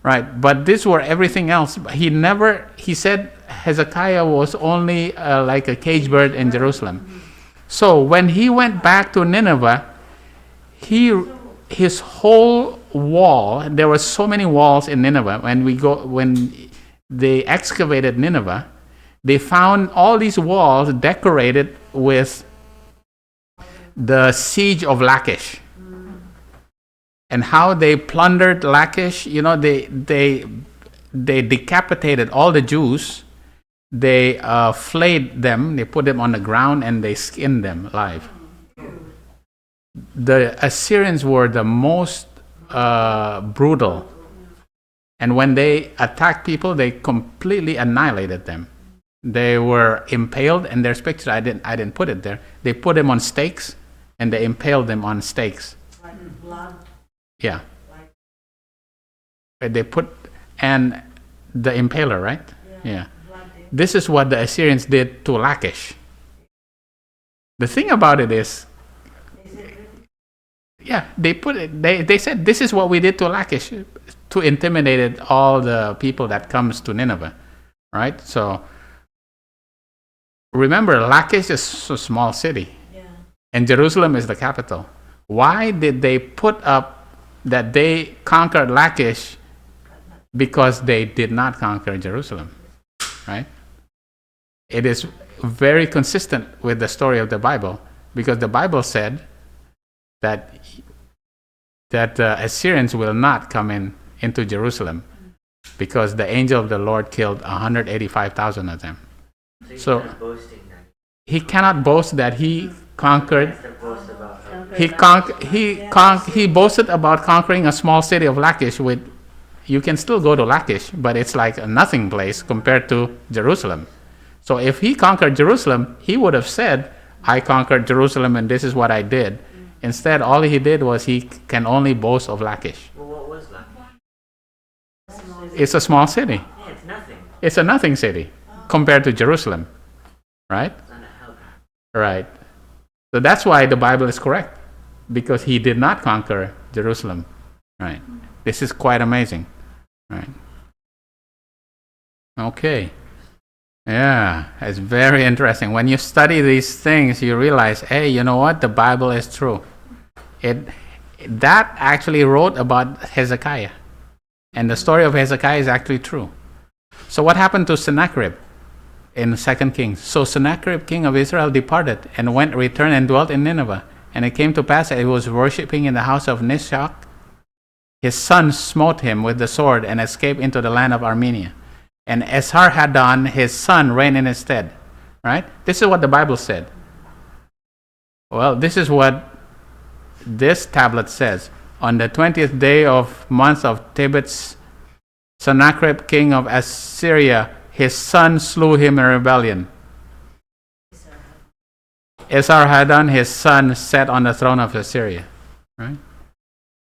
Right, but these were everything else. He said Hezekiah was only like a caged bird in Jerusalem. So when he went back to Nineveh, his whole wall, there were so many walls in Nineveh. When they excavated Nineveh, they found all these walls decorated with the siege of Lachish. And how they plundered Lachish, they decapitated all the Jews. They flayed them, they put them on the ground, and they skinned them alive. The Assyrians were the most brutal. And when they attacked people, they completely annihilated them. They were impaled, and there's pictures, I didn't put it there. They put them on stakes, and they impaled them on stakes. Like blood. Yeah. They put, and the impaler, right? Yeah. This is what the Assyrians did to Lachish. The thing about it is, yeah, they said this is what we did to Lachish to intimidate all the people that comes to Nineveh, right? So remember, Lachish is a small city, and Jerusalem is the capital. Why did they put up that they conquered Lachish? Because they did not conquer Jerusalem, right? It is very consistent with the story of the Bible, because the Bible said that the Assyrians will not come into Jerusalem, because the angel of the Lord killed 185,000 of them. So he cannot boast that he conquered. He boasted about conquering a small city of Lachish. You can still go to Lachish, but it's like a nothing place compared to Jerusalem. So if he conquered Jerusalem, he would have said, I conquered Jerusalem and this is what I did. Instead, all he did was he can only boast of Lachish. Well, what was Lachish? It's a small city. Yeah, it's nothing. It's a nothing city compared to Jerusalem, right? It's not a help. Right. So that's why the Bible is correct, because he did not conquer Jerusalem, right? This is quite amazing, right? Okay. Yeah, it's very interesting. When you study these things, you realize, hey, you know what? The Bible is true. That actually wrote about Hezekiah, and the story of Hezekiah is actually true. So what happened to Sennacherib in 2 Kings? So Sennacherib, king of Israel, departed and returned and dwelt in Nineveh. And it came to pass that he was worshipping in the house of Nishak. His son smote him with the sword and escaped into the land of Armenia. And Esarhaddon, his son, reigned in his stead. Right? This is what the Bible said. Well, this is what this tablet says. On the 20th day of month of Tebet, Sennacherib, king of Assyria, his son slew him in rebellion. Esarhaddon, his son, sat on the throne of Assyria. Right?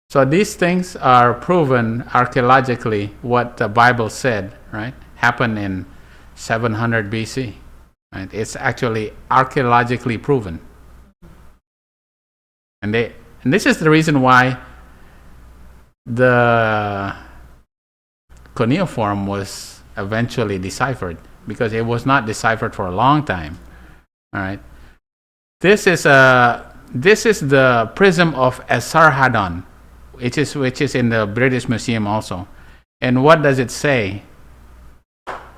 So these things are proven archaeologically, what the Bible said, right? Happened in 700 BC. Right? It's actually archaeologically proven. And this is the reason why the Cuneiform was eventually deciphered, because it was not deciphered for a long time. All right. This is the prism of Esarhaddon, which is in the British Museum also. And what does it say?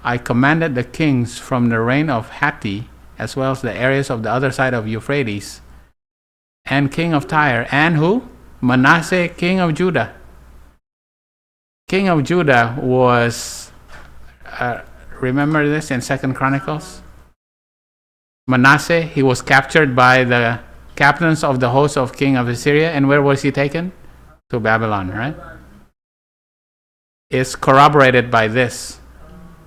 I commanded the kings from the reign of Hatti, as well as the areas of the other side of Euphrates, and king of Tyre, and who? Manasseh, king of Judah. King of Judah was, remember this in 2 Chronicles? Manasseh, he was captured by the captains of the host of king of Assyria, and where was he taken? To Babylon, right? It's corroborated by this.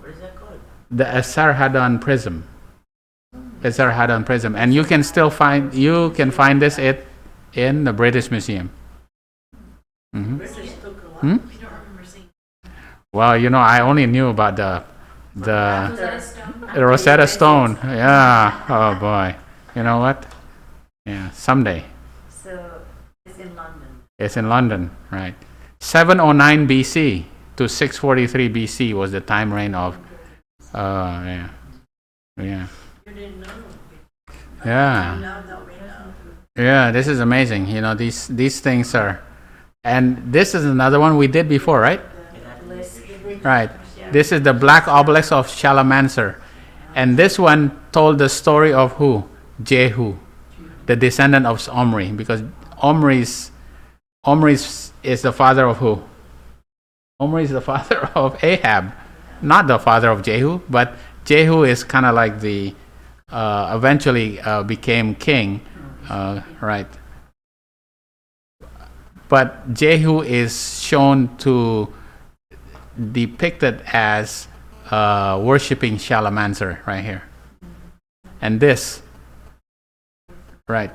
What is that called? The Esarhaddon prism. Esarhaddon prism. And you can find this in the British Museum. Mm-hmm. Hmm? Well, I only knew about the Rosetta Stone. Yeah. Oh boy. You know what? Yeah. Someday. So it's in London. It's in London, right? 709 BC to 643 BC was the time reign of. Yeah. You didn't know. Yeah. Now that we know. Yeah. This is amazing. These things are, and this is another one we did before, right? Right. This is the black obelisk of Shalmaneser. And this one told the story of who? Jehu, the descendant of Omri. Because Omri is the father of who? Omri is the father of Ahab. Not the father of Jehu, but Jehu is kind of like the, eventually became king. Right. But Jehu is shown to depicted as worshipping Shalmaneser right here. And this, right,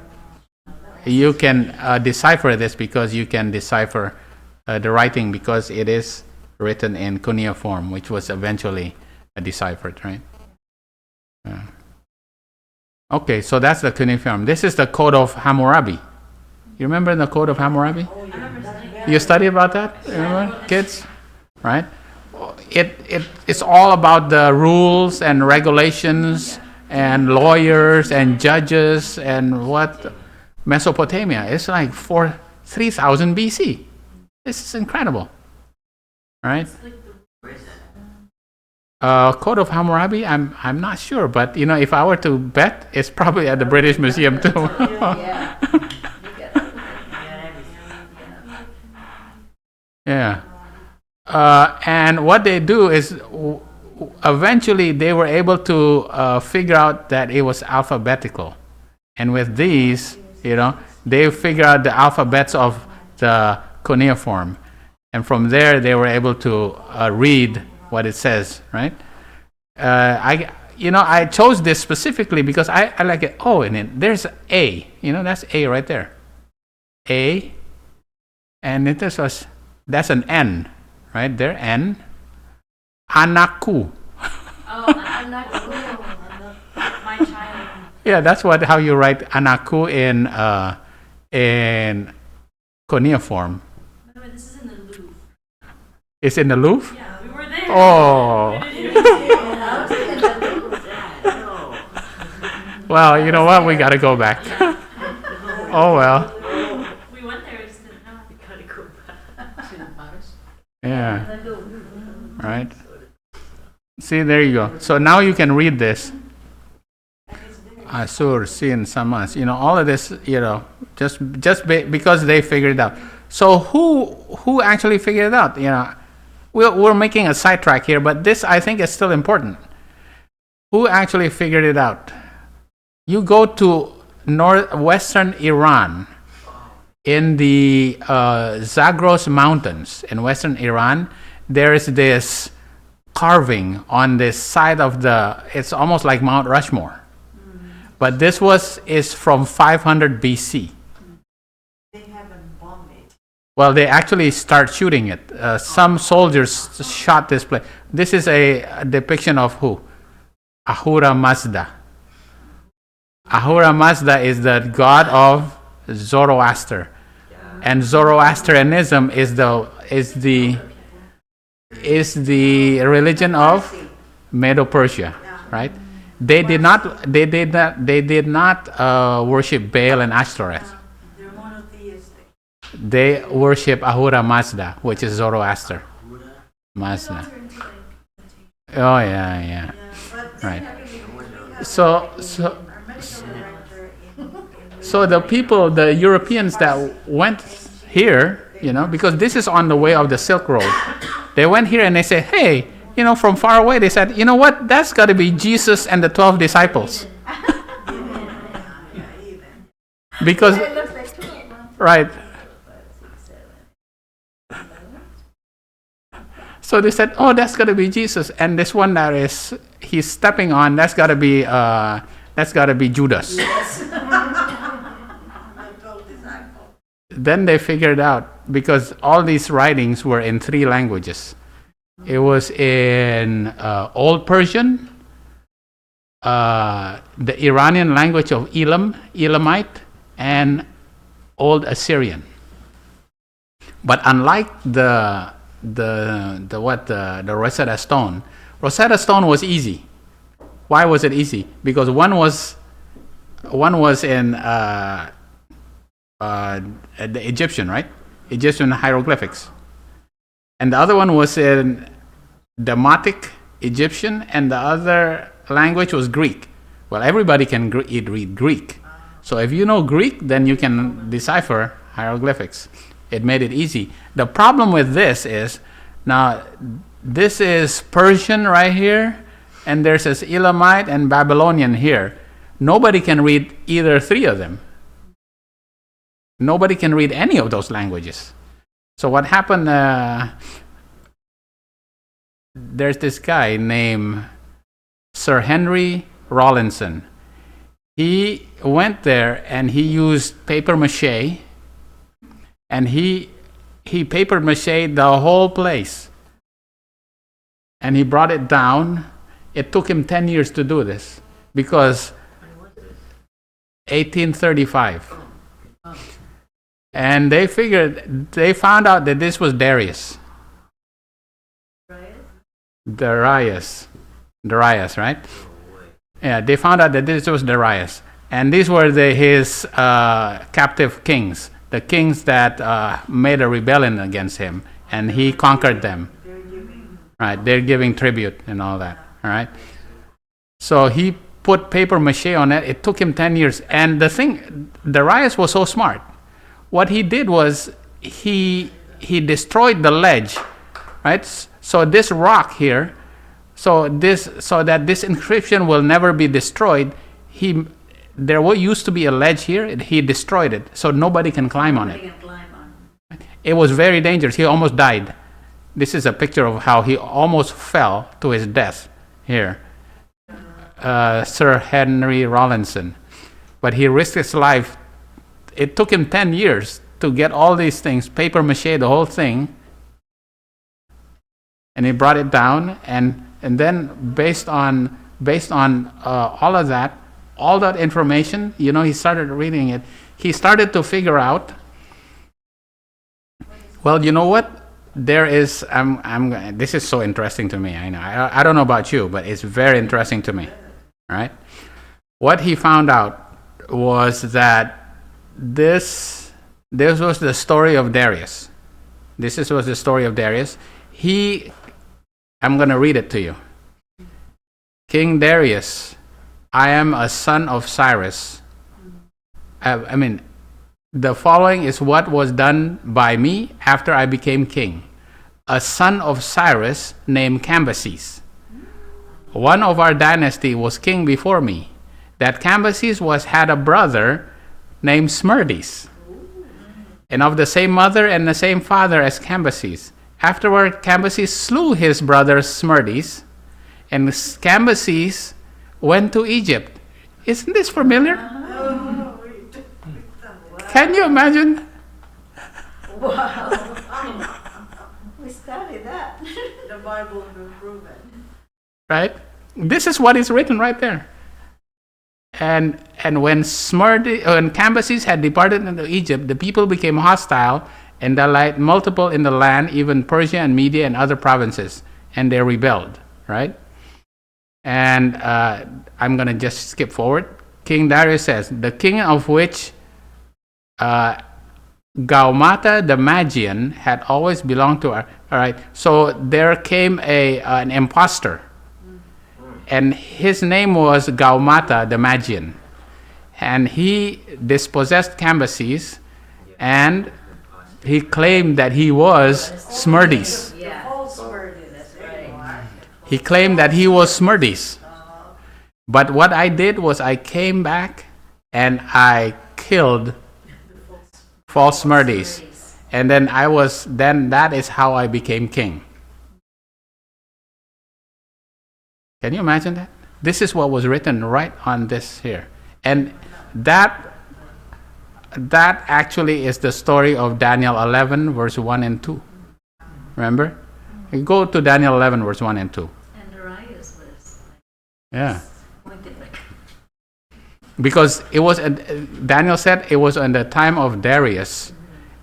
you can decipher this, because you can decipher the writing, because it is written in Cuneiform, which was eventually deciphered, right? Okay, so that's the Cuneiform. This is the Code of Hammurabi. You remember the Code of Hammurabi? You study about that? Remember, kids? Right? It's all about the rules and regulations and lawyers and judges and what Mesopotamia. It's like 3000 BC. This is incredible. Right? Code of Hammurabi, I'm not sure, but if I were to bet, it's probably at the British Museum too. Yeah. And what they do is, eventually they were able to figure out that it was alphabetical. And with these, they figure out the alphabets of the Cuneiform. And from there, they were able to read what it says, right? I chose this specifically because I like it. Oh, and there's A. That's A right there. A. And that's an N. Right there, N, Anaku. Oh, I'm not my child. Yeah, that's how you write Anaku in Cuneiform. By the way, this is in the Louvre. It's in the Louvre? Yeah, we were there. Oh. Well, you know what? We got to go back. Oh, well. We went there, we just didn't know. You gotta go back to the Paris. Yeah. Right? See, there you go. So now you can read this. Asur, Sin, Samas. All of this, just because they figured it out. So who actually figured it out? We're making a sidetrack here, but this, I think, is still important. Who actually figured it out? You go to northwestern Iran, in the Zagros Mountains in western Iran. There is this carving on this side of it's almost like Mount Rushmore. But this is from 500 BC. They haven't bombed it. Well, they actually start shooting it. Some soldiers shot this place. This is a depiction of who? Ahura Mazda. Ahura Mazda is the god of Zoroaster, and Zoroastrianism is the religion of Medo-Persia, right? They did not worship Baal and Ashtoreth. They're monotheistic. They worship Ahura Mazda, which is Zoroaster. Mazda. Oh yeah. Yeah, but Right. we have So our medical director in the Europeans that went here, because this is on the way of the Silk Road, they went here and they said, hey, from far away, they said, you know what? That's got to be Jesus and the 12 disciples. Because, right. So they said, oh, that's got to be Jesus. And this one that he's stepping on, that's got to be Judas. Then they figured out, because all these writings were in 3 languages. It was in Old Persian, the Iranian language of Elamite, and Old Assyrian. But unlike the Rosetta Stone was easy. Why was it easy? Because one was in the Egyptian, right? Egyptian hieroglyphics. And the other one was in Demotic Egyptian, and the other language was Greek. Well, everybody can read Greek. So if you know Greek, then you can decipher hieroglyphics. It made it easy. The problem with this is, now this is Persian right here, and there's this Elamite and Babylonian here. Nobody can read either 3 of them. Nobody can read any of those languages. So what happened, there's this guy named Sir Henry Rawlinson. He went there and he used paper mache, and he paper mached the whole place. And he brought it down. It took him 10 years to do this, because 1835. And they found out that this was Darius. Darius, right? Yeah, they found out that this was Darius. And these were his captive kings, the kings that made a rebellion against him, and he conquered them. Right, they're giving tribute and all that. All right. So he put paper mache on it. It took him 10 years. And Darius was so smart. What he did was he destroyed the ledge, right? So this rock here, so that this inscription will never be destroyed, there used to be a ledge here. He destroyed it, so nobody can climb on it. It was very dangerous. He almost died. This is a picture of how he almost fell to his death here. Sir Henry Rawlinson. But he risked his life. It took him 10 years to get all these things, paper mache, the whole thing. and he brought it down, and then based on all of that, all that information, he started reading it. He started to figure out, well, you know what? There is, this is so interesting to me. I know. I don't know about you, but it's very interesting to me. Right? What he found out was that this was the story of Darius. Was the story of Darius. I'm going to read it to you. King Darius, I am a son of Cyrus. The following is what was done by me after I became king. A son of Cyrus named Cambyses. One of our dynasty was king before me. That Cambyses had a brother named Smerdis, and of the same mother and the same father as Cambyses. Afterward, Cambyses slew his brother Smerdis, and Cambyses went to Egypt. Isn't this familiar? Can you imagine? Wow. We studied that. The Bible will prove it. Right? This is what is written right there. And when Cambyses had departed into Egypt, the people became hostile, and there lay multiple in the land, even Persia and Media and other provinces, and they rebelled. Right? And I'm going to just skip forward. King Darius says, the king of which Gaumata the Magian had always belonged to her. All right, so there came an imposter, and his name was Gaumata the Magian, and he dispossessed Cambyses, and he claimed that he was Smerdis. Yeah. False word is right. He claimed that he was Smerdis. But what I did was I came back and I killed false Smerdis. And then that is how I became king. Can you imagine that? This is what was written right on this here. And that actually is the story of Daniel 11, verse 1 and 2. Remember? You go to Daniel 11, verse 1 and 2. And Darius was Yeah. pointed like, Because it was, Daniel said it was in the time of Darius.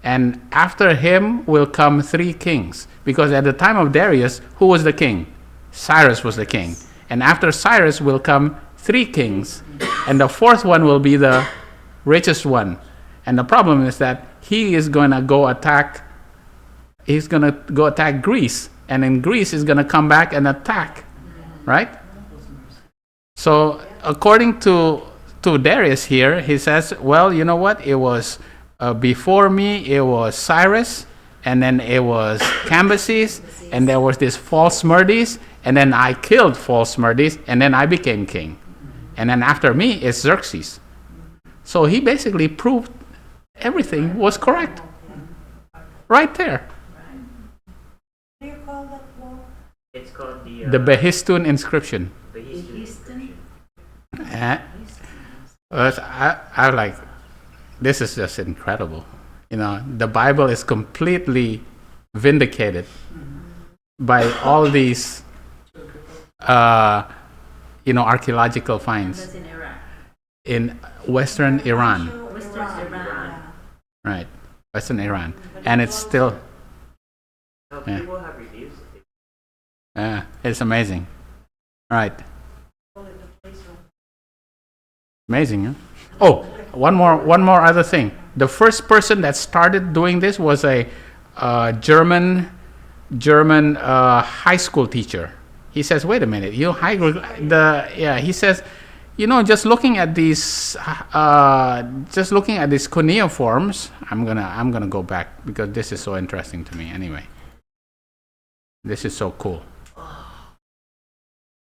And after him will come 3 kings. Because at the time of Darius, who was the king? Cyrus was the king. And after Cyrus will come 3 kings. And the 4th one will be the richest one. And the problem is that he is going to go attack Greece. And in Greece is going to come back and attack. Right? So according to Darius here, he says, well, you know what? It was before me, it was Cyrus, and then it was Cambyses, and there was this false Smerdis, and then I killed false Smerdis, and then I became king. And then after me is Xerxes. So he basically proved everything was correct. Right there. What do you call that wall? It's called The Behistun inscription. Behistun. I like, this is just incredible. The Bible is completely vindicated by all these, archaeological finds that's in Iraq. in Western Iran. Western Iran. Right, Western Iran. And it's still, yeah. People have reviews of it. It's amazing. Right. Amazing, huh? Oh, one more other thing. The first person that started doing this was a German high school teacher. He says, "Wait a minute, he says, just looking at these cuneiforms. I'm gonna go back because this is so interesting to me. Anyway, this is so cool.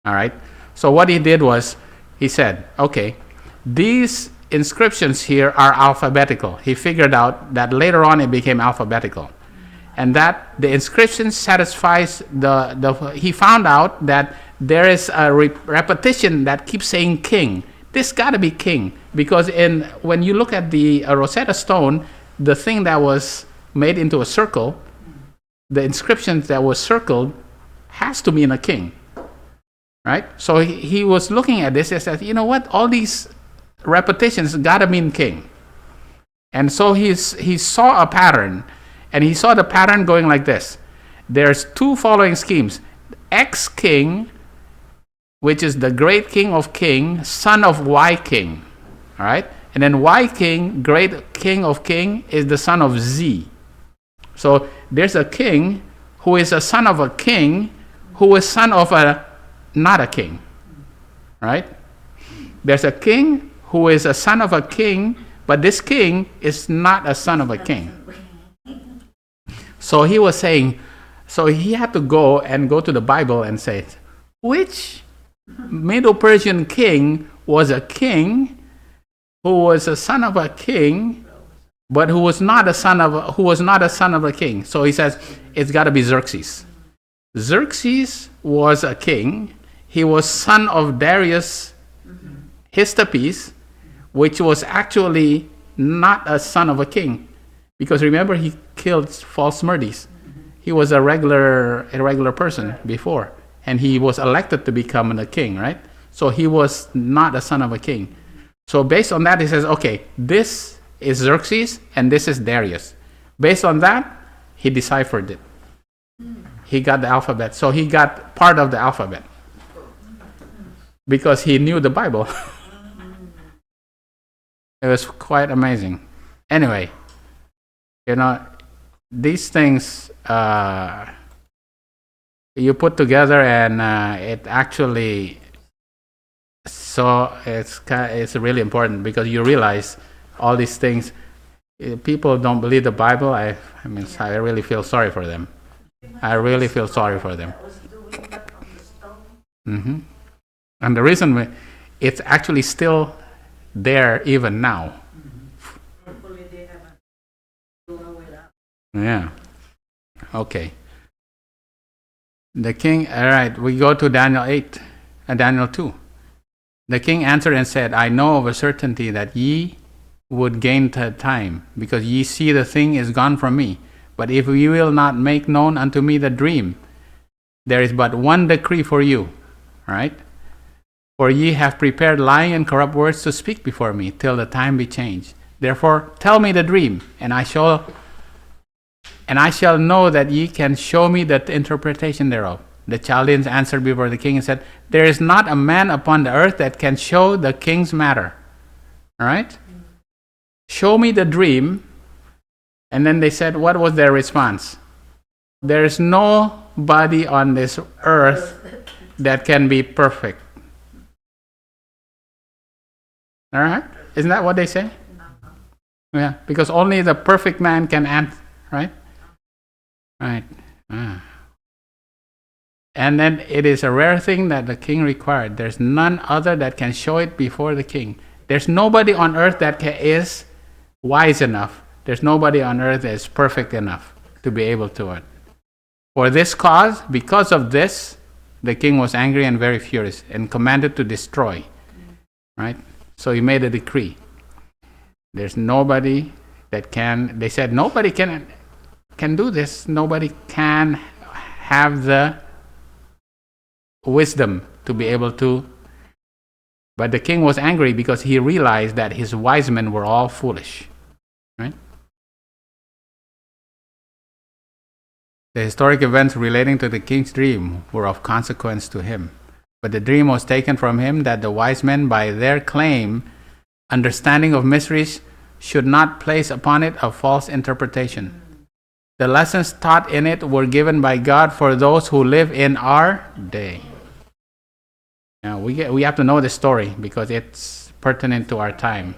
All right. So what he did was, he said, okay, these inscriptions here are alphabetical. He figured out that later on it became alphabetical, and that the inscription satisfies he found out that there is a repetition that keeps saying king. This got to be king, because when you look at the Rosetta Stone, the thing that was made into a circle, the inscriptions that was circled has to mean a king, right? So he was looking at this and said, you know what? All these repetitions gotta mean king. And so he saw a pattern, and he saw the pattern going like this. There's two following schemes. X king, which is the great king of king, son of Y king. All right? And then Y king, great king of king, is the son of Z. So there's a king who is a son of a king who is son of a not a king. Right? There's a king who is a son of a king, but this king is not a son of a king. So he was saying, so he had to go to the Bible and say, which Middle Persian king was a king who was a son of a king, but who was not a son of a king? So he says it's got to be Xerxes. Xerxes was a king. He was son of Darius Hystaspes, which was actually not a son of a king, because remember he killed false Smyrdes. He was a regular person before, and he was elected to become a king, right? So he was not a son of a king. So based on that, he says, okay, this is Xerxes and this is Darius. Based on that, he deciphered it. He got the alphabet. So he got part of the alphabet because he knew the Bible. It was quite amazing. Anyway, these things you put together, and it actually, so it's really important, because you realize all these things. People don't believe the Bible. I really feel sorry for them. I really feel sorry for them. And the reason it's actually still there even now. Yeah. Okay. The king, all right, we go to Daniel 2. The king answered and said, I know of a certainty that ye would gain time, because ye see the thing is gone from me. But if ye will not make known unto me the dream, there is but one decree for you. All right? For ye have prepared lying and corrupt words to speak before me, till the time be changed. Therefore tell me the dream, and I shall know that ye can show me the interpretation thereof. The Chaldeans answered before the king and said, there is not a man upon the earth that can show the king's matter. All right? Show me the dream. And then they said, what was their response? There is nobody on this earth that can be perfect. All right? Isn't that what they say? Yeah, because only the perfect man can answer, right? Right. And then it is a rare thing that the king required. There's none other that can show it before the king. There's nobody on earth that is wise enough. There's nobody on earth that is perfect enough to be able to it. For this cause, because of this, the king was angry and very furious and commanded to destroy. Right? So he made a decree. There's nobody that can, they said, nobody can do this. Nobody can have the wisdom to be able to. But the king was angry because he realized that his wise men were all foolish. Right? The historic events relating to the king's dream were of consequence to him. But the dream was taken from him that the wise men, by their claim, understanding of mysteries, should not place upon it a false interpretation. The lessons taught in it were given by God for those who live in our day. Now, we have to know this story because it's pertinent to our time.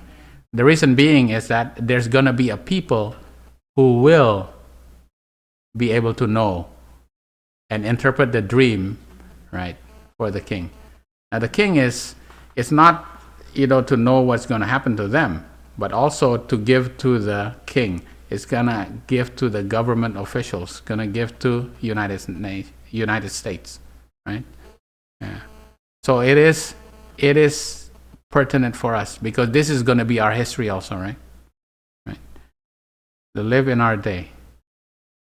The reason being is that there's going to be a people who will be able to know and interpret the dream, right, for the king. Now, the king it's not, to know what's going to happen to them, but also to give to the king. It's going to give to the government officials, going to give to United States, right? Yeah. So it is pertinent for us because this is going to be our history also, right? Right. To live in our day.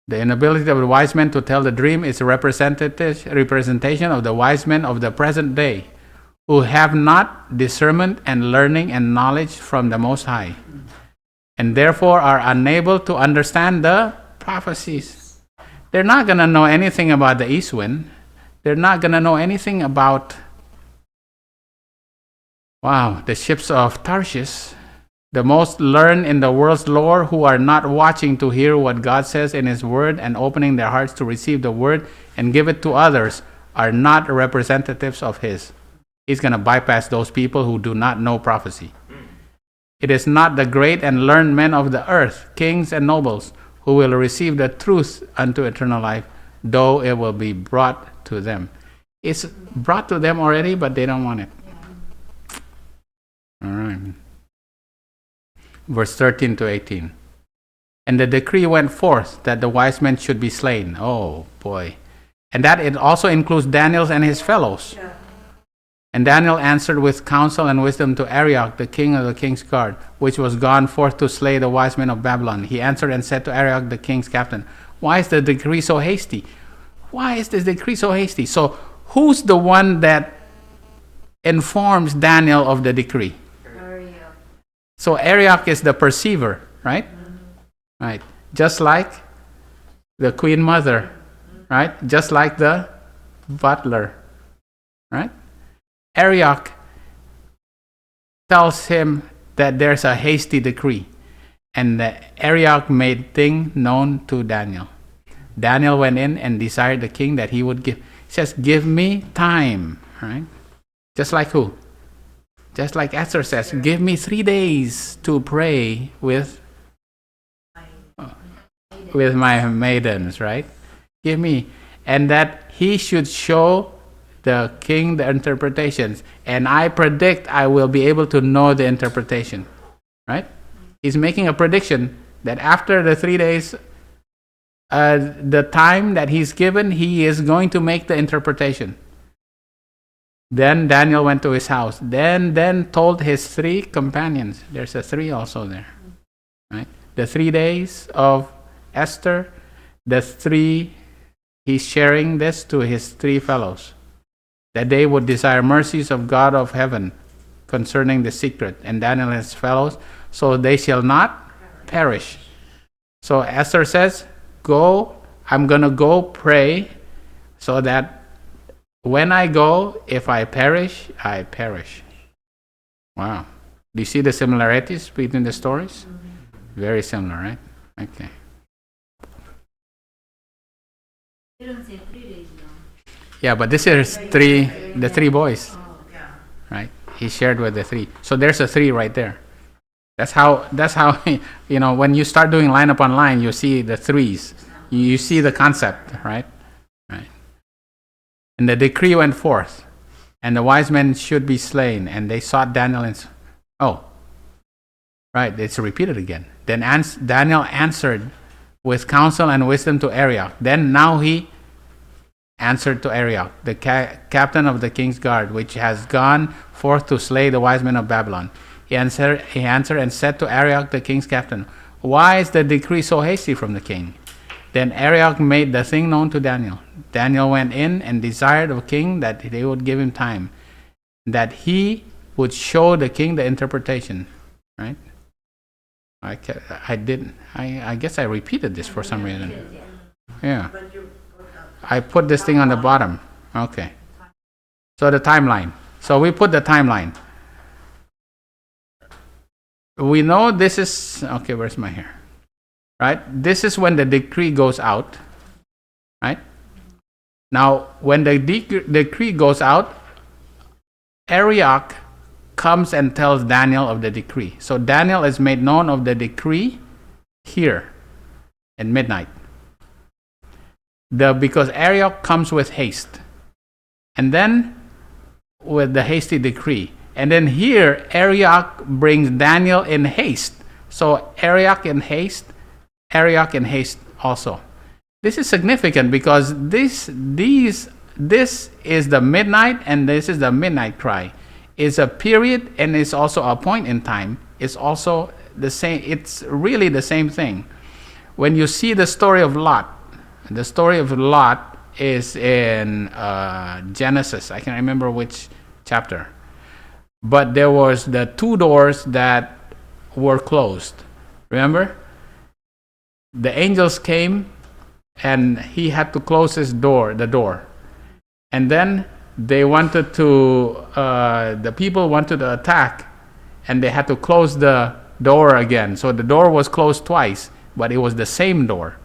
The inability of the wise men to tell the dream is a representation of the wise men of the present day, who have not discernment and learning and knowledge from the Most High, and therefore are unable to understand the prophecies. They're not going to know anything about the east wind. They're not going to know anything about, the ships of Tarshish, the most learned in the world's lore, who are not watching to hear what God says in His Word and opening their hearts to receive the Word and give it to others, are not representatives of His. He's going to bypass those people who do not know prophecy. It is not the great and learned men of the earth, kings and nobles, who will receive the truth unto eternal life, though it will be brought to them. It's brought to them already, but they don't want it. All right. Verse 13 to 18. And the decree went forth that the wise men should be slain. Oh, boy. And that it also includes Daniel and his fellows. Yeah. And Daniel answered with counsel and wisdom to Arioch, the king of the king's guard, which was gone forth to slay the wise men of Babylon. He answered and said to Arioch, the king's captain, why is the decree so hasty? Why is this decree so hasty? So who's the one that informs Daniel of the decree? So Arioch is the perceiver, right? Right. Just like the queen mother, right? Just like the butler, right? Arioch tells him that there's a hasty decree, and Arioch made thing known to Daniel. Daniel went in and desired the king that he would give. He says, give me time, right? Just like who? Just like Esther says, give me 3 days to pray with my maidens, right? Give me. And that he should show the king the interpretations. And I predict I will be able to know the interpretation, right? He's making a prediction that after the 3 days, the time that he's given, he is going to make the interpretation. Then Daniel went to his house. Then told his 3 companions. There's a 3 also there, right? The 3 days of Esther. The 3, he's sharing this to his 3 fellows, that they would desire mercies of God of heaven concerning the secret, and Daniel and his fellows, so they shall not perish. So Esther says, go, I'm going to go pray, so that when I go, if I perish, I perish. Wow. Do you see the similarities between the stories? Very similar, right? Okay. You don't say 3 days now. Yeah, but this is the 3 boys, Yeah. right? He shared with the 3. So there's a 3 right there. That's how when you start doing line upon line, you see the 3s. You see the concept, right? And the decree went forth, and the wise men should be slain, and they sought Daniel and... it's repeated again. Then Daniel answered with counsel and wisdom to Arioch. Then now he answered to Arioch, the captain of the king's guard, which has gone forth to slay the wise men of Babylon. He answered and said to Arioch, the king's captain, why is the decree so hasty from the king? Then Arioch made the thing known to Daniel. Daniel went in and desired of the king that they would give him time, that he would show the king the interpretation. Right? I guess I repeated this for some reason. Yeah. But you put I put this thing on the bottom. Okay. So the timeline. So we put the timeline. We know this is... Okay, where's my hair? Right? This is when the decree goes out. Right? Now, when the decree goes out, Arioch comes and tells Daniel of the decree. So Daniel is made known of the decree here at midnight. Because Arioch comes with haste. And then with the hasty decree. And then here, Arioch brings Daniel in haste. So Arioch in haste also. This is significant because this is the midnight and this is the midnight cry. It's a period and it's also a point in time. It's also the same. It's really the same thing. When you see the story of Lot, The story of Lot is in Genesis. I can't remember which chapter. But there was the 2 doors that were closed. Remember? The angels came and he had to close the door. And then they wanted to, the people wanted to attack, and they had to close the door again. So the door was closed twice, but it was the same door.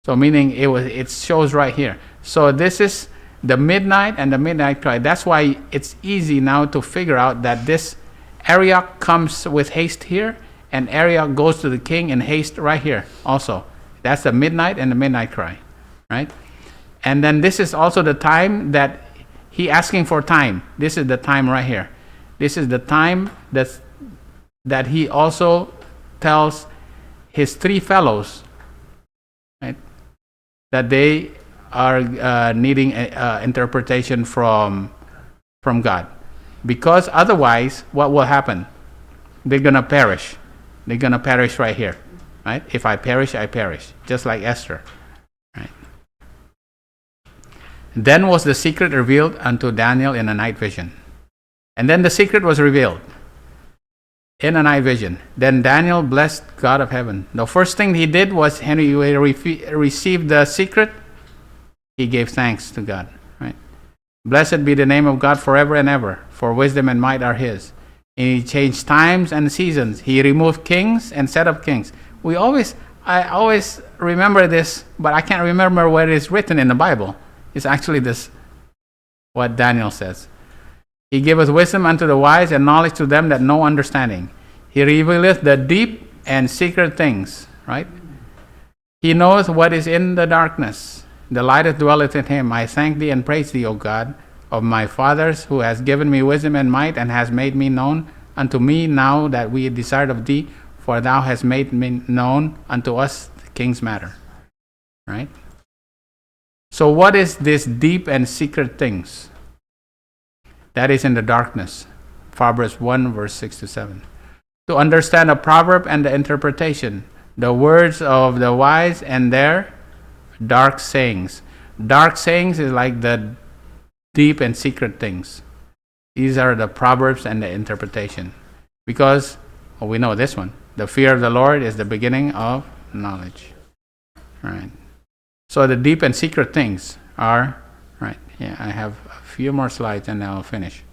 So meaning it shows right here. So this is the midnight and the midnight cry. That's why it's easy now to figure out that this Syriack comes with haste here, and Syriack goes to the king in haste right here also. That's the midnight and the midnight cry, right? And then this is also the time that he asking for time. This is the time right here. This is the time that he also tells his 3 fellows, right, that they are needing interpretation from God. Because otherwise, what will happen? They're going to perish. They're going to perish right here. Right? If I perish, I perish. Just like Esther. Right? Then was the secret revealed unto Daniel in a night vision. And then the secret was revealed in a night vision. Then Daniel blessed God of heaven. The first thing he did was, when he received the secret, he gave thanks to God. Right? Blessed be the name of God forever and ever, for wisdom and might are his. And he changed times and seasons. He removed kings and set up kings. I always remember this, but I can't remember where it is written in the Bible. It's actually this, what Daniel says. He giveth wisdom unto the wise and knowledge to them that know understanding. He revealeth the deep and secret things, right? He knoweth what is in the darkness. The light dwelleth in him. I thank thee and praise thee, O God, of my fathers, who has given me wisdom and might, and has made me known unto me now that we desired of thee, for thou hast made me known unto us the king's matter. Right? So what is this deep and secret things? That is in the darkness. Proverbs 1, verse 6 to 7. To understand a proverb and the interpretation, the words of the wise and their dark sayings. Dark sayings is like the deep and secret things. These are the proverbs and the interpretation. Because, we know this one. The fear of the Lord is the beginning of knowledge. Right. So the deep and secret things are, right. Yeah, I have a few more slides and then I'll finish.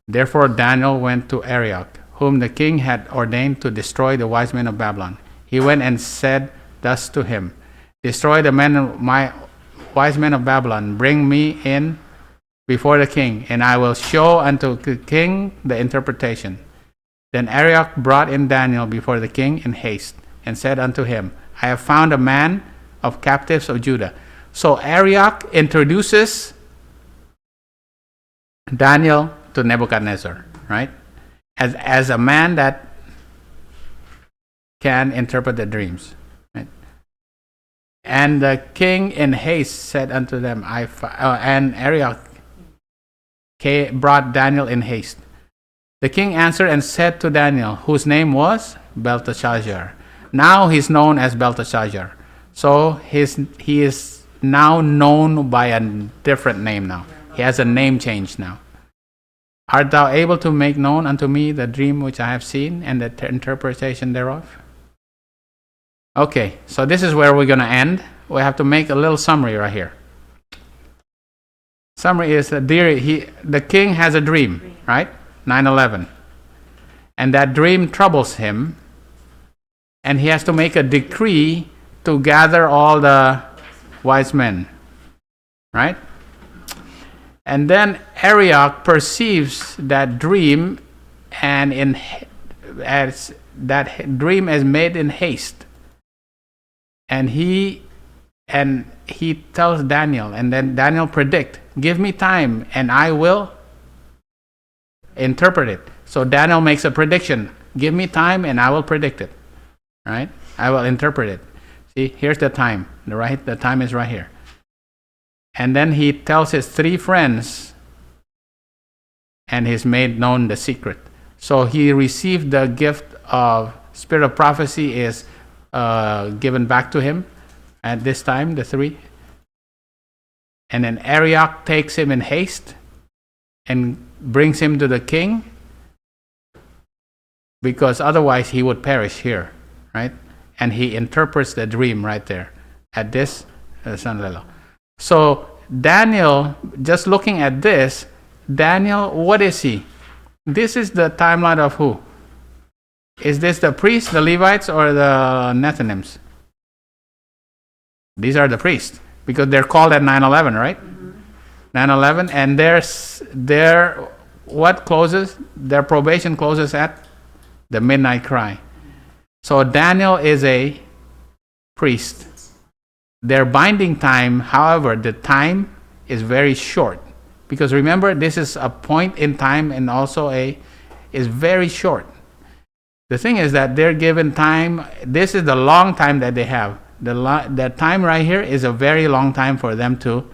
Therefore Daniel went to Syriack, whom the king had ordained to destroy the wise men of Babylon. He went and said thus to him, destroy the my wise men of Babylon, bring me in before the king, and I will show unto the king the interpretation. Then Syriack brought in Daniel before the king in haste, and said unto him, I have found a man of captives of Judah. So Syriack introduces Daniel to Nebuchadnezzar, right? As a man that can interpret the dreams. Right? And the king in haste said unto them, and Syriack brought Daniel in haste. The king answered and said to Daniel, whose name was Belteshazzar. Now he's known as Belteshazzar. So he is now known by a different name now. He has a name change now. Art thou able to make known unto me the dream which I have seen and the interpretation thereof? Okay, so this is where we're going to end. We have to make a little summary right here. Summary is that the king has a dream, right? 9/11. And that dream troubles him, and he has to make a decree to gather all the wise men, right? And then Syriack perceives that dream, and as that dream is made in haste. And he tells Daniel, and then Daniel predict, give me time and I will interpret it. So Daniel makes a prediction, give me time and I will predict it. Right? I will interpret it. See, here's the time. The time is right here. And then he tells his 3 friends, and he's made known the secret. So he received the gift of spirit of prophecy is given back to him at this time, the 3. And then Arioch takes him in haste and brings him to the king, because otherwise he would perish here, right? And he interprets the dream right there at this Sanlelo. So Daniel, just looking at this, Daniel, what is he? This is the timeline of who? Is this the priests, the Levites, or the Nethinims? These are the priests, because they're called at 9/11, right? 9/11, and their what closes? Their probation closes at the midnight cry. So Daniel is a priest. Their binding time, however, the time is very short, because remember, this is a point in time, and also is very short. The thing is that they're given time. This is the long time that they have. The time right here is a very long time for them to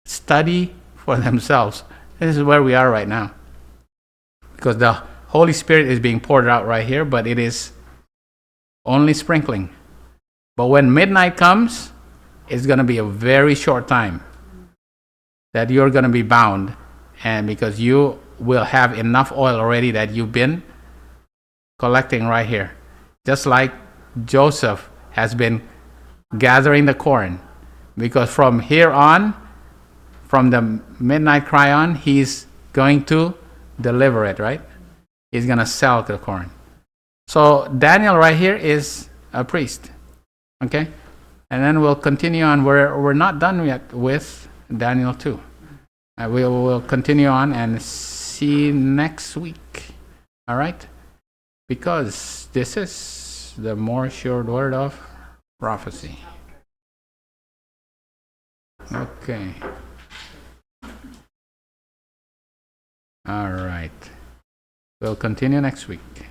study for themselves. This is where we are right now, because the Holy Spirit is being poured out right here, but it is only sprinkling. But when midnight comes, it's going to be a very short time that you're going to be bound, and because you will have enough oil already that you've been collecting right here. Just like Joseph has been gathering the corn, because from here on, from the midnight cry on, he's going to deliver it, right? He's going to sell the corn. So Daniel right here is a priest, okay? And then we'll continue on. We're not done yet with Daniel 2. We will continue on and see next week, all right? Because this is the more sure word of prophecy. Okay. All right. We'll continue next week.